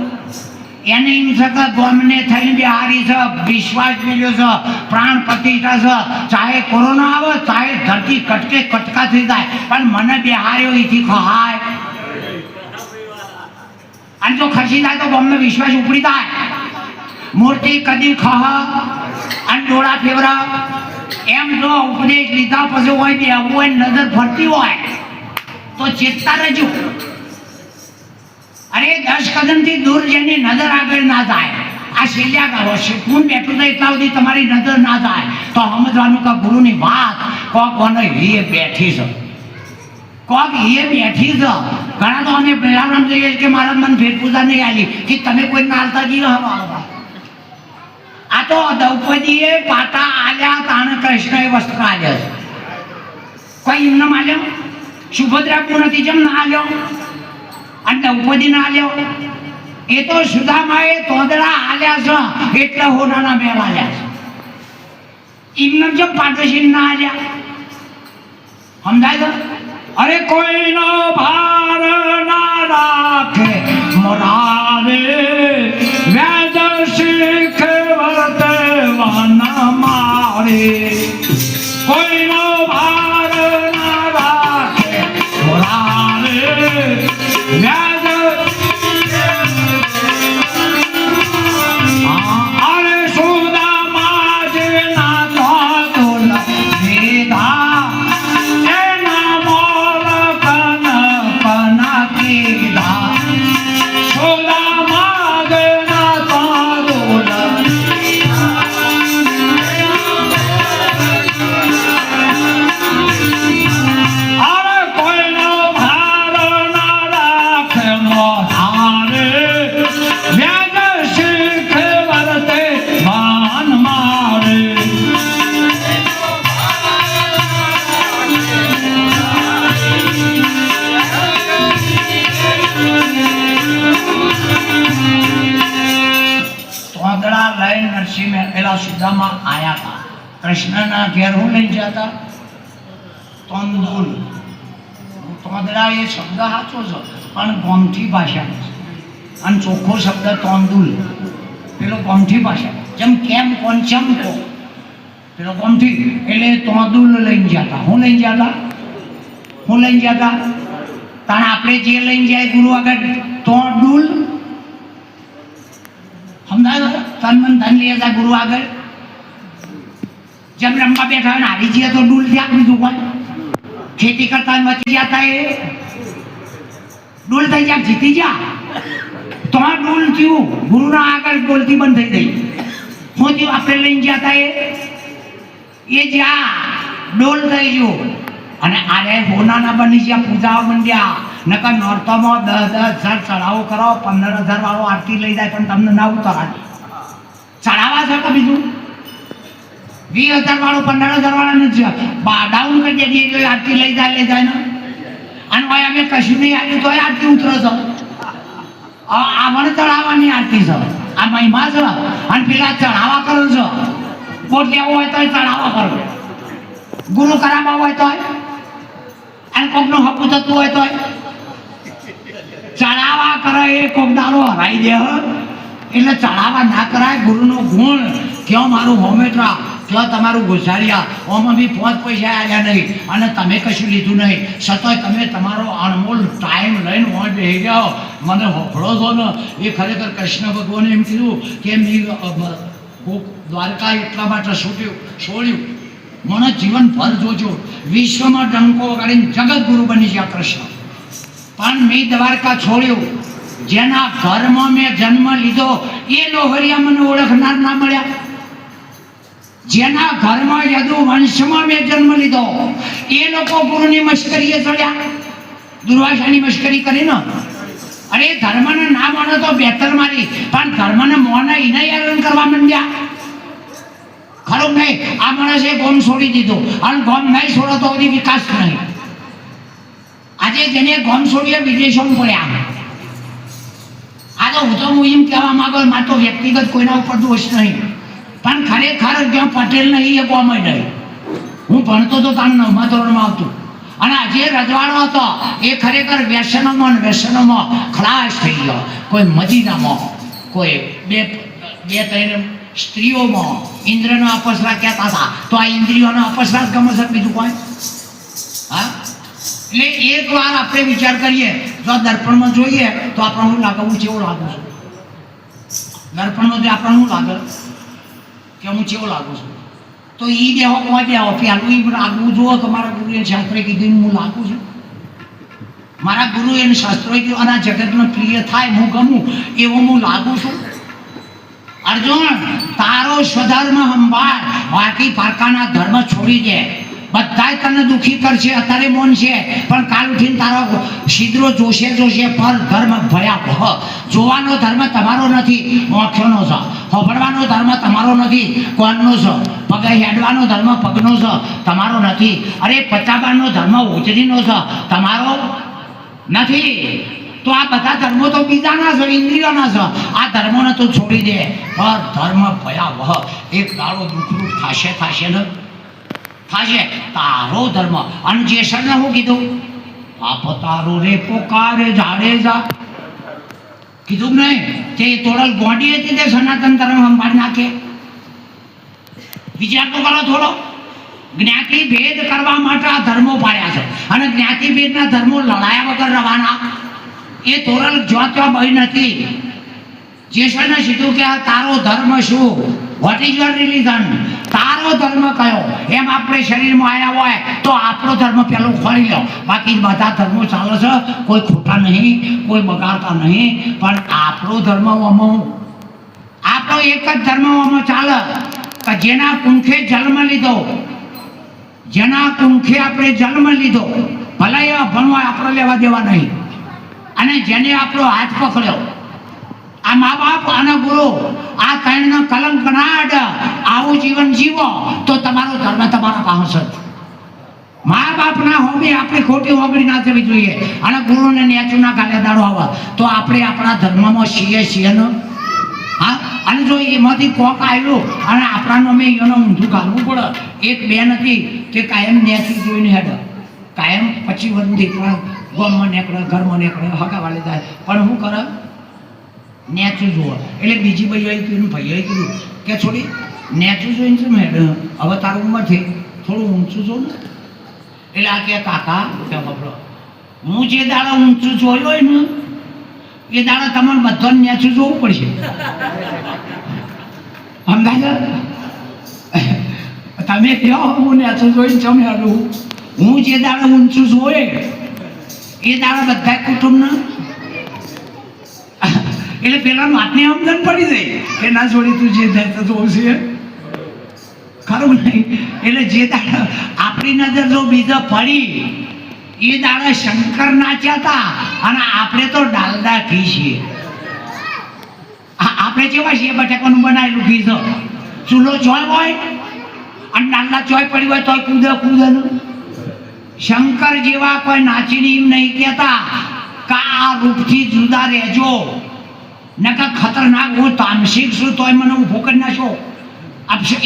એને એમ છે કે ગોમને થઈને બિહારી છે વિશ્વાસ મેળ્યો છે પ્રાણ પ્રતિષ્ઠા છે ચાહે કોરોના આવે ચાહે ધરતી કટકે કટકા થઈ જાય પણ મને બિહાર્યો એથી ખહાય. અને જો ખસી જાય તો ગોમને વિશ્વાસ ઉપડી જાય. મૂર્તિ કદી ખહ અને ડોળા ફેવરા એમ જો ઉપદેશ લીધા પછી હોય બે આવું હોય નજર ફરતી હોય તો ચેતતા રહેજો. અરે 10 કદમથી દૂર જેની નજર આગળ ના જાય, આ શેલ્યા કરો શીખવું બેઠું તો એટલા સુધી તમારી નજર ના જાય તો સમજવાનું કે ગુરુની વાત કોક મને એ બેઠી છે, કોક એ બેઠી છે. ઘણા તો અમે પહેલાં કહીએ કે મારા મન ભેટ પૂજા નહીં આલી કે તમે કોઈ નાલતા જી હવા. આ તો દ્રૌપદીએ પાટા આલ્યા તાણે કૃષ્ણએ વસ્ત્ર આલ્યા છે. કોઈ એમને આલ્યો? સુભદ્રા પૂર્ણથી જેમ ના આલ્યો અને દ્રૌપદી ના આલ્યો? એ તો સુદામાએ તોદડા આલ્યા છે એટલે હોનાના મેળ આલ્યા છે. એમને જેમ પાટોશી ના આલ્યા. સમજાય છે? અરે કોઈનો ભાર ના રાખે મોરારે વેદ શીખ વર્તે વન મારે. કોઈનો ભાર ના રાખે મોરારે વેદ. અરે સુદામા જેના તો તુલ વેદા એના મોર કન કના કીધા. સુદામા જેના તો તુલ અરે કોઈનો ભાર ના રાખે મોરારે વેદ શીખ વર્તે વાન મારે. તોદડા લઈને નરસિંહ પેલા સુદામા આયા હતા. કૃષ્ણના ઘેર હું લઈ જતા તંદુલ. તોદડા એ શબ્દ સાચો છે પણ ગોમઠી ભાષા છે અને ચોખ્ખો શબ્દ તોંદુલ પેલો ગોમઠી ભાષા. જેમ કેમ કોણ ચમ કો પેલો ગોમઠી એટલે તોંદુલ લઈને જતા. હું લઈને જતા? હું લઈને જતા? તાણ આપણે જે લઈને જાય ગુરુ આગળ તોંદુલ. સમજાય? તન મન ધન લઈ જતા ગુરુ આગળ. જેમ રમવા બેઠા હોય ને હારી જઈએ તો ડૂલ થયા. બીજું કોઈ ખેતી કરતા મચી જતા એ ડૂલ થઈ જાય, જીતી જા તો આ ડૂલ થયું. ગુરુના આગળ બોલતી બંધ થઈ ગઈ. શું થયું? આપણે લઈને જતા એ જ્યાં ડોલ થઈ ગયું અને આરે હોનાના બની ગયા, પૂજાઓ મંડ્યા. નકર નોરતામાં 10,000 ચડાવો કરો, 15,000 વાળો આરતી લઈ જાય પણ તમને ના ઉતારાય. ચડાવા છે કે બીજું 20,000 વાળો 15,000 વાળા નથી. ડાઉન કરી દે આરતી લઈ જાય ને. અને ભાઈ અમે કશું નહીં આવ્યું તો આરતી ઉતરો છો. આ વણ ચડાવવાની આરતી છે, આ મહિમા છે. અને પેલા ચડાવા કરો છો. કોટ લેવો હોય તો ચડાવા કરો, ગુરુ કરાવવા હોય તો, અને કોકનું હપું થતું હોય તો ચડાવા કરે. એ કોક દારો હરાઈ દે એટલે ચડાવા ના કરાય. ગુરુનો ગુણ ક્યાં મારું હોમેટ્રા, ક્યાં તમારું ગુજારિયા, ઓમાં બી 5 પૈસા આવ્યા નહીં અને તમે કશું લીધું નહીં. છતાંય તમે તમારો અણમોલ ટાઈમ લઈને હોય બેસી જાઓ, મને હોફળો છો ને. એ ખરેખર કૃષ્ણ ભગવાને એમ કીધું કે દ્વારકા એટલા માટે છોડ્યું મને જીવનભર જોજો. વિશ્વમાં ડંકો વગાડીને જગત ગુરુ બની ગયા કૃષ્ણ. પણ મેં દ્વારકા છોડ્યું. જેના ઘરમાં મેં જન્મ લીધો એ લોહરિયા મને ઓળખનાર ના મળ્યા. જેના ઘરમાં યદુ વંશમાં મેં જન્મ લીધો એ લોકો ગુરુની મશ્કરીએ ચડ્યા, દુર્વાસાની મશ્કરી કરી ને. અરે ધર્મને ના માનો તો બેતર મારી, પણ ધર્મને મોને એને હેરાન કરવા માંડ્યા. ખરું નહીં? આ માણસે ગોમ છોડી દીધું અને ગોમ નહીં છોડો તો બધી વિકાસ નહીં. આજે જેને ગોમ છોડીએ વિદેશોમાં પડ્યા. આ તો હું એમ કહેવા માંગો, મારે તો વ્યક્તિગત કોઈના ઉપર દોષ નહીં, પણ ખરેખર જ્યાં પટેલ નહીં એ ગોમ નહીં. હું ભણતો તો તાણ 9મા ધોરણમાં આવતું અને આજે રજવાડો હતો એ ખરેખર વ્યસનોમાં ખલાસ થઈ ગયો. કોઈ મદીનામાં, કોઈ બે 3 સ્ત્રીઓમાં ઇન્દ્રનો અપસરા કહેતા હતા તો આ ઇન્દ્રિયોનો અપસરા ગમે છે બીજું કોઈ? હા, એટલે એક વાર આપણે વિચાર કરીએ, જો દર્પણમાં જોઈએ તો આપણે શું લાગે? હું કેવો લાગુ છું? દર્પણમાં આપણે શું લાગે કે હું કેવો લાગુ છું? તો ઈ દેહો કોઈ દેહો પેલું ઈ લાગવું જુઓ કે મારા ગુરુએ શાસ્ત્રે કીધું હું લાગુ છું. મારા ગુરુ એને શાસ્ત્રોએ કીધું અને આ જગતનો પ્રિય થાય હું ગમું એવો હું લાગુ છું. અર્જુન તારો સ્વધર્મ સંભાળ, બાકી પારકાના ધર્મ છોડી દે. બધાય તને દુખી કરશે, અત્યારે મૌન છે, પણ કાલ ઉઠીને તારો છિદ્રો જોશે પર ધર્મ ભયાવહ. જોવાનો ધર્મ તમારો નથી, મોક્ષનો છે. સાંભળવાનો ધર્મ તમારો નથી, કોણનો છે. પગે હેડવાનો ધર્મ પગનો છે, તમારો નથી. અરે પચાવવાનો ધર્મ ઉજરીનો છે, તમારો નથી. તો આ બધા ધર્મો તો બીજાના છે, ઇન્દ્રિયોના છે. આ ધર્મોને તો છોડી દે. પર ધર્મ ભયાવહ. એક દાડો દુઃખરૂપ થશે ને થશે. તારો ધર્મ અને જેસરને હું કીધું પાપ તારો રે પોકારે જાડેજા કીધું નહીં. તે તોડલ ગોડી હતી તે સનાતન ધર્મ સંભાળી નાખે. વિચાર તો કરો થોડો. જ્ઞાતિ ભેદ કરવા માટે આ ધર્મો પાડ્યા છે અને જ્ઞાતિ ભેદના ધર્મો લડાયા વગર રવાના. એ તોરલ જો ત્યાં બહી નથી. જેસરને સીધું કે તારો ધર્મ શું, વોટ ઇઝ યોર રિલિજન, તારો ધર્મ કયો. એમ આપણે શરીરમાં આવ્યા હોય તો આપણો ધર્મ પેલો ખોલી લો. બાકી બધા ધર્મો ચાલે છે, કોઈ ખોટા નહીં, કોઈ બગાડતા નહીં, પણ આપણો ધર્મ આપણો એક જ ધર્મ ચાલે કે જેના કુંખે જન્મ લીધો, જેના કુંખે આપણે જન્મ લીધો, ભલે એવા ભણવા આપણે લેવા દેવા નહીં, અને જેને આપણો હાથ પકડ્યો, આ મા બાપ અને ગુરુ આ ત્રણનો કલંક ના અડે, આવું જીવન જીવો તો તમારો ધર્મ તમારા પાસે જ. મા બાપના હોમી આપણે ખોટી હોગડી ના થવી જોઈએ અને ગુરુને નેચું ના ગાલે દાડો આવે તો આપણે આપણા ધર્મમાં છીએ ને. હા, અને જો એમાંથી કોક આવ્યું અને આપણાનો મેં એનો ઊંધું ગાલવું પડે. એક બેન હતી તે કાયમ નેચું જોઈને હેડે, કાયમ 25 વર્ષ દીકરા ગામમાં નીકળે, ઘરમાં નીકળે, હગાવાળે જાય, પણ શું કરે નેચું જોવે. એટલે બીજી ભાઈએ કીધું, ભાઈએ કીધું કે છોડી નેચું જોઈને છે મેં હવે તારું ઉંમર થઈ થોડું ઊંચું જો ને. એટલે આ કે કાકા કે બપડો હું જે દાડા ઊંચું જોયું હોય ને એ દાડા તમારે બધાને નેચું જોવું પડશે. સમજાય તમે કહો હું નેચું જોઈને ચમે હાલું. હું જે દાડા ઊંચું જોયે એ દાડા બધા કુટુંબને એટલે પેલા વાતની સમજણ પડી જાય કે ના છોડી તું જે થાય તો છે ખરું નહીં. એટલે જે દાડા આપણી નજર જો બીજો પડી એ દાડા શંકર નાચ્યા હતા અને આપણે તો ડાલડા ઘી છીએ. આપણે કેવા છીએ, બટાકાનું બનાવેલું ઘી છે. ચૂલો ચોય હોય અને ડાલડા ચોય પડી હોય તો કૂદે ને. શંકર જેવા કોઈ નાચીને એમ નહીં કહેતા કે આ રૂપથી જુદા રહેજો, નકા ખતરનાક હું તામસિક છું તોય મને ઊભો કરી નાખો.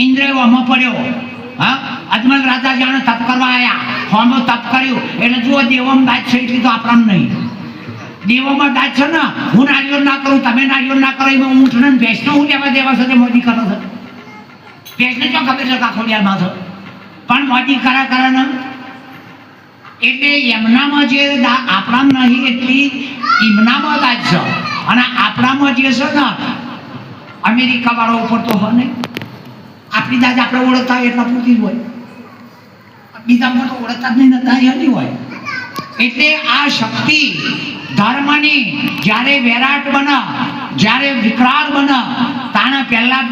ઇન્દ્રિયોમાં પડ્યો. હા, અજમલ રાજા જાણે તપ કરવા આવ્યા, હોમો તપ કર્યું એટલે જુઓ દેવોમાં દાજ છે એટલી તો આપણા નહીં. દેવોમાં દાજ છે ને, હું નારિયેળ ના કરું, તમે નારિયેળ ના કરો, એમાં ઊંટ ને ભેંસનો હું લેવા દેવા સાથે મોદી કરો છો. ભેંસને તો ખબર છે કાખોડિયામાં છે, પણ મોદી કરે ને. એટલે એમનામાં જે આપણામાં નહીં એટલી એમનામાં દાજ છે અને આપણામાં જે છે ને અમેરિકા વાળો ઉપર તો હોય નહીં. આપણી દાજ આપણે ઓળખતા એટલા પૂરતી જ હોય, બીજામાં તો ઓળખતા જ નહીં નથી હોય. એટલે આ શક્તિ ધર્મની જ્યારે વિરાટ બને, જ્યારે વિકરાળ બને, તાણે પહેલા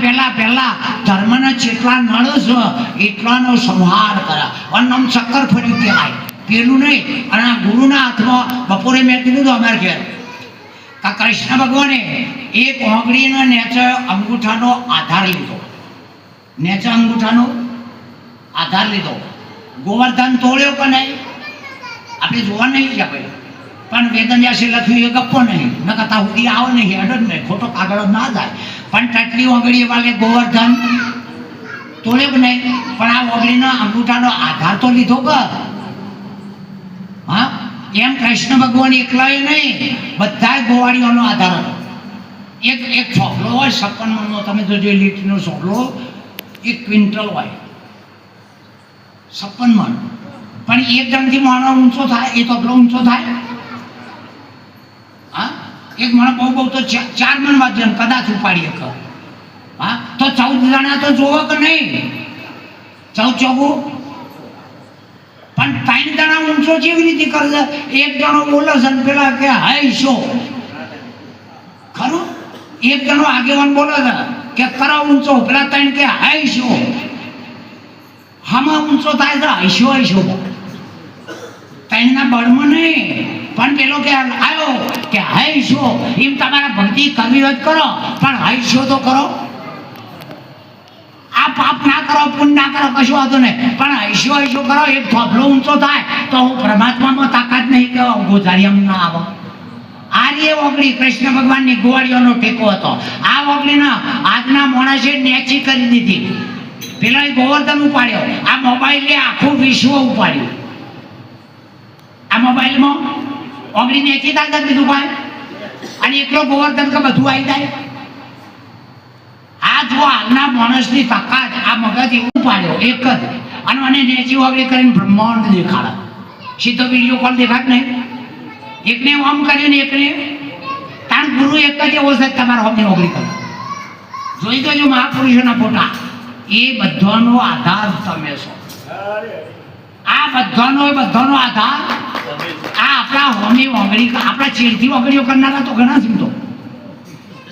ધર્મને જેટલા નળ છે એટલાનો સંહાર કરે. અને ચક્કર ફર્યું કહેવાય પેલું નહીં. અને આ ગુરુના હાથમાં બપોરે મેં કીધું તો અમારે ઘેર કૃષ્ણ ભગવાને એક ઓગળીનો નેચે અંગૂઠાનો આધાર લીધો, નેચે અંગૂઠાનો આધાર લીધો. ગોવર્ધન તોડ્યો કે નહીં આપણે જોવા નહીં જાય, પણ વેદવ્યાસે લખ્યું એ ગપ્પો નહીં, ન કથા સુધી આવો નહીં, હેડ જ નહીં, ખોટો કાગળ ના જાય. પણ ટટલી ઓગળી વાલે ગોવર્ધન તોડ્યો કે નહીં, પણ આ ઓગળીનો અંગૂઠાનો આધાર તો લીધો કે. હા, એમ કૃષ્ણ ભગવાન એકલાય નહીં, બધા ગોવાળીઓનો આધાર હતો. એક છોકલો હોય 56 મણનો, તમે જોજો લીટીનો છોકલો 1 ક્વિન્ટલ હોય, 56 મણ. પણ એક જણથી માણસ ઊંચો થાય એ તો એટલો ઊંચો થાય. હા, એક માણસ બહુ તો 4 મણ વજન કદાચ ઉપાડી શકે. હા, તો 14 જણા તો જોવો કે નહીં. ચોગું પણ 3 જણા ઊંચો કેવી રીતે કરશે? એક જણો બોલે છે ને પેલા કે હાય શો ખરું, એક જણો આગેવાન બોલે છે કે કરો ઊંચો, પેલા 3 કે હાય શો. હામાં ઊંચો થાય છે હાઈશો હાઈશો 3 ના બળમાં નહીં, પણ પેલો કે આવ્યો કે હાઈશો. એમ તમારા ભક્તિ કરવી હોય કરો, પણ હાઈશો તો કરો. આ પાપ ના કરો, પુણ્ય ના કરો, કશું વાંધો નહીં, પણ હાઈશો હાઈશો કરો. એક થોભલો ઊંચો થાય તો હું પરમાત્મામાં તાકાત નહીં કે ગોધારિયામાં ના આવો. આ રે ઓગળી કૃષ્ણ ભગવાનની ગોવાળીઓનો ટેકો હતો. આ ઓગળીના આજના માણસે નેચી કરી દીધી. પેલા ગોવર્ધન ઉપાડ્યો, આ મોબાઈલે આખું વિશ્વ ઉપાડ્યું. આ મોબાઈલમાં ઓગળી નેચી તાકાત દીધું ભાઈ, અને એકલો ગોવર્ધન કે બધું આવી જાય. આ જો હાલના માણસની તાકાત, આ મગજ એવું પાડ્યો એક જ, અને મને નેચી ઓગળી કરીને બ્રહ્માંડ દેખાડે. સીધો વિડીયો કોલ દેખાડ નહીં. એકને આમ કર્યું ને એકને તાર ગુરુ એક જ એવો છે તમારા હોમની ઓગળી કરે. જોઈ જોજો મહાપુરુષોના ફોટા, એ બધાનો આધાર તમે છો. આ બધાનો આધાર આ આપણા હોમી ઓગળી, આપણા ચેડથી ઓગળીઓ કરનારા તો ઘણા છે. તો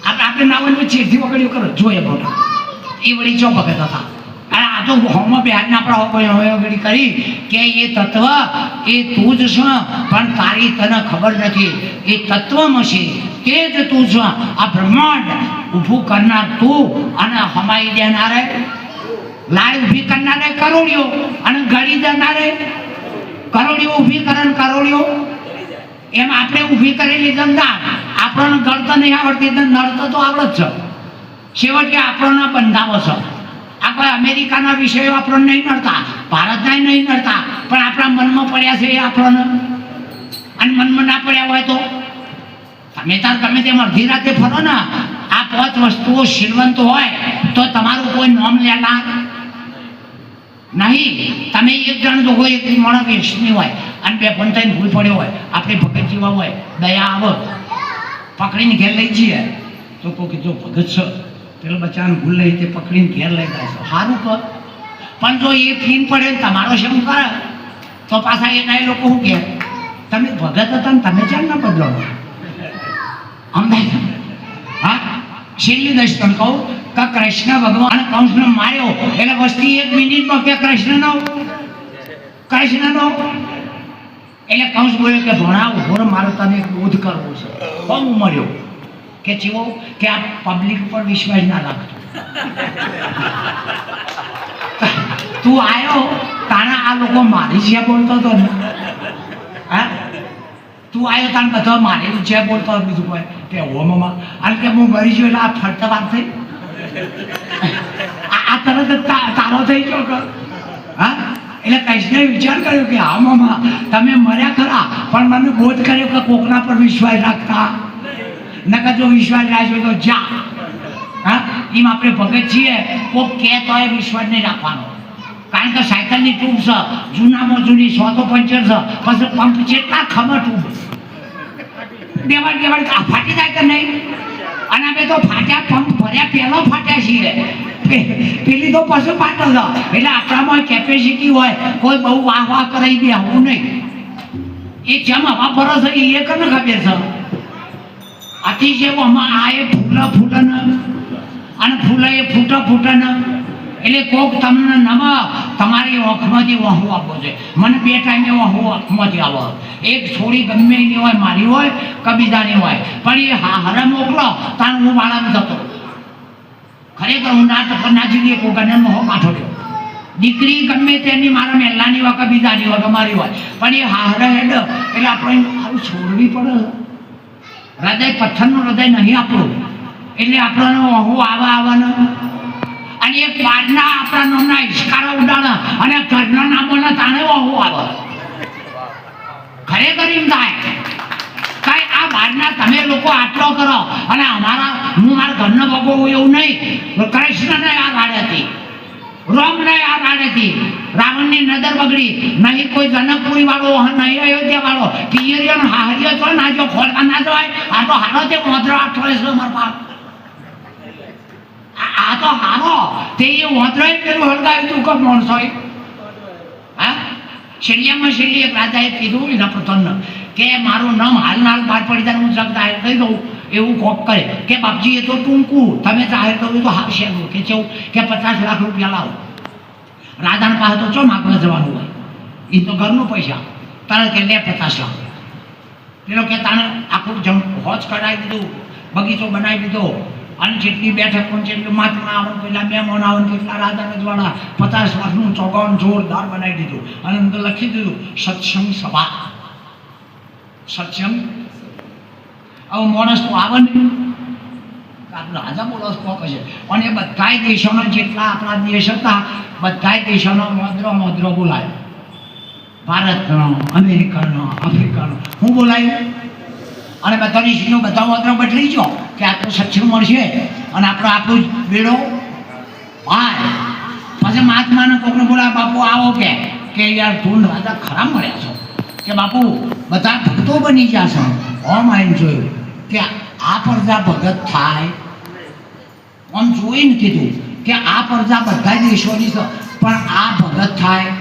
આપણે ના હોય ચેડથી ઓગળીઓ કરો જોઈએ ફોટા. એ વળી ચો ભગત હતા, અને આ તો હોમમાં બેહાડને આપણા ઓગળી કરી કે એ તત્વ એ તું જ છે, પણ તારી તને ખબર નથી. એ તત્વમાં છે તે જ તું છે. આ બ્રહ્માંડ ઊભું કરનાર તું, અને હમાઈ દેનારે લાય ઊભી કરનારે કરોડિયો, અને ગળી દેનારે કરોડિયો ઊભી કરે ને કરોડિયો. એમ આપણે ઊભી કરેલી જમદાર આપણને ગળતા નહીં આવડતી, નડતો તો આવડે જ છે. છેવટે આપણને બંધાવો છે. આ કોઈ અમેરિકાના વિષયો આપણને નહીં નડતા, ભારતના નહીં નડતા, પણ આપણા મનમાં પડ્યા છે એ આપણને. અને મનમાં ના પડ્યા હોય તો તમે તાર ગમે તેમ અડધી રાતે ફરો ને, આ 5 વસ્તુઓ શીલવંત હોય તો તમારું કોઈ નામ લેનાર નહીં. તમે એક જણ જો હોય, એક માણસ વ્યસની હોય અને 2 ફોન થઈને ભૂલ પડ્યો હોય, આપણે ભગત જેવા હોય, દયા આવે, પકડીને ઘેર લઈ જઈએ તો કોઈ જો ભગત છે પેલો બચ્ચાને ભૂલ લઈ તે પકડીને ઘેર લઈ જાય છે, સારું કર. પણ જો એ ફીન પડે ને તમારો શું કરે તો પાછા એના એ લોકો શું કહે, તમે ભગત હતા ને તમે ચાલ ના બદલો. અમદાવાદ હા છેલ્લી દર્શન કહું કે કૃષ્ણ ભગવાન કંસને માર્યો એટલે વસ્તી 1 મિનિટમાં કે કૃષ્ણનો એટલે કંસ બોલ્યો કે ભણાવ ઘોર મારો તને બોધ કરવો છે. હું મર્યો કે જેવો કે આ પબ્લિક પર વિશ્વાસ ના રાખતો. તું આવ્યો તાણા આ લોકો મારી છે બોલતો હતો ને, હા તું આવ્યો તાણ બધા મારી છે બોલતો હતો. બીજું કોઈ કે હોમમાં અને કે હું મરી ગયો એટલે આ ફરતા વાત થઈ, આ તરત તારો થઈ ગયો કે હા. એટલે કૃષ્ણએ વિચાર કર્યો કે હા મામા તમે મર્યા ખરા, પણ મને બોધ કર્યો કે કોકના પર વિશ્વાસ રાખતા. નકર જો વિશ્વાસ રાખ્યો તો જા. હા એમ આપણે ભગત છીએ, કોક કહે તો એ વિશ્વાસ નહીં રાખવાનો. કારણ કે સાયકલની ટ્યુબ છે, જૂનામાં જૂની 100 તો પંચર છે, પછી પંપ જેટલા ખબર ટ્યુબ દેવાડ ફાટી જાય કે નહીં. અને અમે તો ફાટ્યા પંપ ભર્યા પહેલો ફાટ્યા છીએ, પેલી તો પછી ફાટો છે. એટલે આપણામાં કેપેસિટી હોય, કોઈ બહુ વાહ કરાવી દે આવું નહીં. એ જેમ હવા ભરો છે એ કને ખબર છે. આથી જે આ એ ફૂલે ને અને ફૂલે એ ફૂટે ને એટલે કોક તમને નમ તમારી આંખમાંથી વહુ આપવો છે. મને 2 ટાઈમે વહુ આંખમાંથી આવો, એક થોડી ગમે એની હોય, મારી હોય કે બીજાની હોય, પણ એ હારે મોકલો તાણ હું વાળામાં જતો. ખરેખર હું ના જીવીએ કોક અને મોહ કાઢો છો. દીકરી ગમે તેની મારા મહેલાની હોય કે બીજાની હોય કે મારી હોય, પણ એ હારે હેડ એટલે આપણે આવું છોડવી પડે. હૃદય પથ્થરનું હૃદય નહીં આપણું, એટલે આપણને વહુ આવવાનું. અને એક બારના આપણા નામના હિસ્કારા ઉડાડે અને ઘરના નામોના તાણે વહુ આવે. ખરેખર એમ થાય કઈ આ બહારના તમે લોકો આટલો કરો અને હું મારા ઘરનો ભગો હું એવું નહીં. કૃષ્ણને આ રાડ હતી, રામને આ રાડ હતી, રાવણની નજર બગડી નહીં. કોઈ જનકપુરી વાળો નહીં અયોધ્યા વાળો પિયરિયો હાહરિયો તો ના જો ખોલવા ના જવાય. આ તો હારો તે મોદરો આઠો છે મારા બાપ. આ તો હારો તે એ ઓંતરાય પેલું હળગાવ્યું તું કે માણસોએ હા શેરિયામાં શેરી એક રાજાએ કીધું એના પુત્રને કે મારું નામ હાલ બહાર પડી જાય હું જગત જાહેર કરી દઉં એવું કોક કરે કે બાપજી એ તો ટૂંકું તમે જાહેર કર્યું તો હારશે કે કેવું કે 50 લાખ રૂપિયા લાવો રાજાને પાસે તો ચો માગવા જવાનું હોય એ તો ઘરનું પૈસા તારે કે લે 50 લાખ પેલો કે તાને આખું હોજ કરાવી દીધું બગીચો બનાવી દીધો અને જેટલી બેઠક પણ જેટલું મહાત્મા આવે પેલા મહેમાન આવે કેટલા રાજા રજવાડા 50 લાખનું ચોગાન જોરદાર બનાવી દીધું અને અંદર લખી દીધું સત્સંગ સભા સત્સંગ હવે માણસ તો આવે નહીં આપણે રાજા બોલો કોક છે અને બધા દેશોના જેટલા આપણા દેશ હતા બધા દેશોનો મોદ્રો બોલાયો ભારતનો અમેરિકાનો આફ્રિકાનો હું બોલાયું અને બધા ઋષિનો બધા મોદ્રો બદલી ગયો કે આ તો સત્સંગ મળશે અને આપણું બેડો ભાઈ પછી મહાત્માને કોકને બોલાવે બાપુ આવો કે યાર તું રાજા ખરા મળ્યા છો કે બાપુ બધા ભક્તો બની ગયા છો ઓમ આઈને જોયું કે આ પ્રજા ભગત થાય આમ જોઈને કીધું કે આ પ્રજા બધા દેશોની છે પણ આ ભગત થાય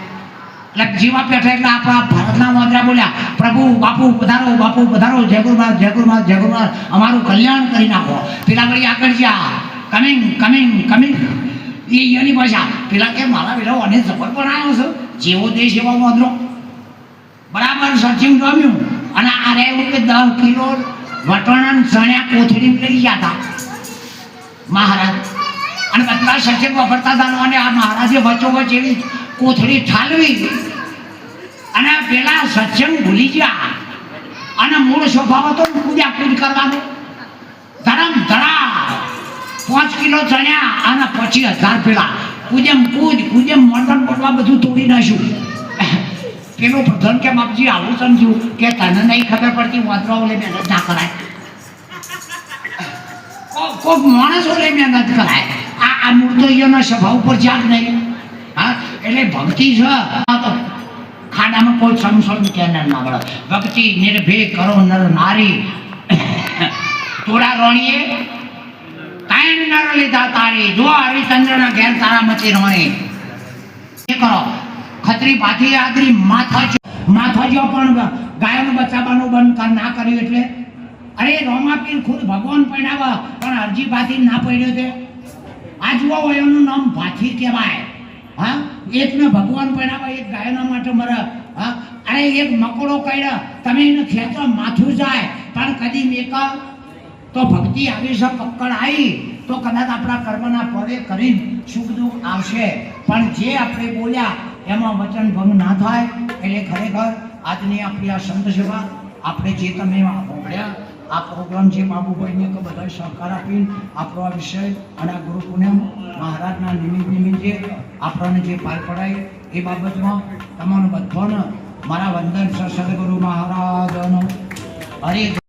એટલે જીવા પેઠા એટલે આપણા ભારતના મોદરા બોલ્યા પ્રભુ બાપુ પધારો જય ગુરુનાથ અમારું કલ્યાણ કરી નાખો પેલા વળી આગળ જ્યાં કમિંગ એ એની ભાષા પેલા કે મારા પેલા અને જબર પણ આવ્યો છે જેવો દેશ એવો મોદરો બરાબર સચિન ગમ્યું અને આ એવું કે 10 કિલો વટોણા ચણ્યા કોથળી લઈ ગયા હતા મહારાજ અને બધા સચિન વાપરતા હતા અને આ મહારાજે વચ્ચોવચ્ચ એવી કોથળી ઠાલવી અને પેલા સત્સંગ ભૂલી ગયા અને મૂળ સ્વભાવ હતો પૂજા કૂદ કરવાનું ધરમ ધરા 5 કિલો ચણ્યા અને પછી 1000 પેલા કૂજમ મોડન બોલવા બધું તોડી નાખ્યું પેલું પ્રધાન કે બાપજી આવું સમજ્યું કે તને નહીં ખબર પડતી વાંદરાઓ લઈ મહેનત ના કરાય કોઈક માણસો લઈ મહેનત કરાય આ મૂળ તો એના સ્વભાવ ઉપર જાગ નહીં હા એટલે ભક્તિ છે તો ખાડામાં કોઈ સમસમ કેનાર ના મળે ભક્તિ નિર્ભય કરો નર નારી તોડા રોણીએ કાંઈ નર લીધા તારી જો હરિચંદ્રના ઘેર તારા મચી રોણી એ કરો ખત્રી પાથી આદરી માથા જો પણ ગાયોને બચાવવાનું બંધ ના કર્યું એટલે અરે રોમાપીર ખુદ ભગવાન પડાવા પણ અરજી પાથી ના પડ્યો છે આ જુઓ એનું નામ ભાથી કહેવાય હા એકને ભગવાન પડાવા એક ગાયના માટે મરે હા અરે એક મકોડો કર્યા તમે એને ખેંચો માથું જાય પણ કદી મેકા તો ભક્તિ આવી છે પકડ આવી તો કદાચ આપણા કર્મના પરે કરીને સુખ દુઃખ આવશે પણ જે આપણે બોલ્યા એમાં વચન ભંગ ના થાય એટલે ખરેખર આજની આપણી આ સંત સેવા આપણે જે તમે સાંભળ્યા આ પ્રોગ્રામ છે બાબુભાઈને કે બધા સહકાર આપીને આપણો આ વિષય અને આ ગુરુ પૂનમ મહારાજના નિમિત્તે આપણને જે પાર પડાય એ બાબતમાં તમારું બધાને મારા વંદન સદગુરુ મહારાજનો હરે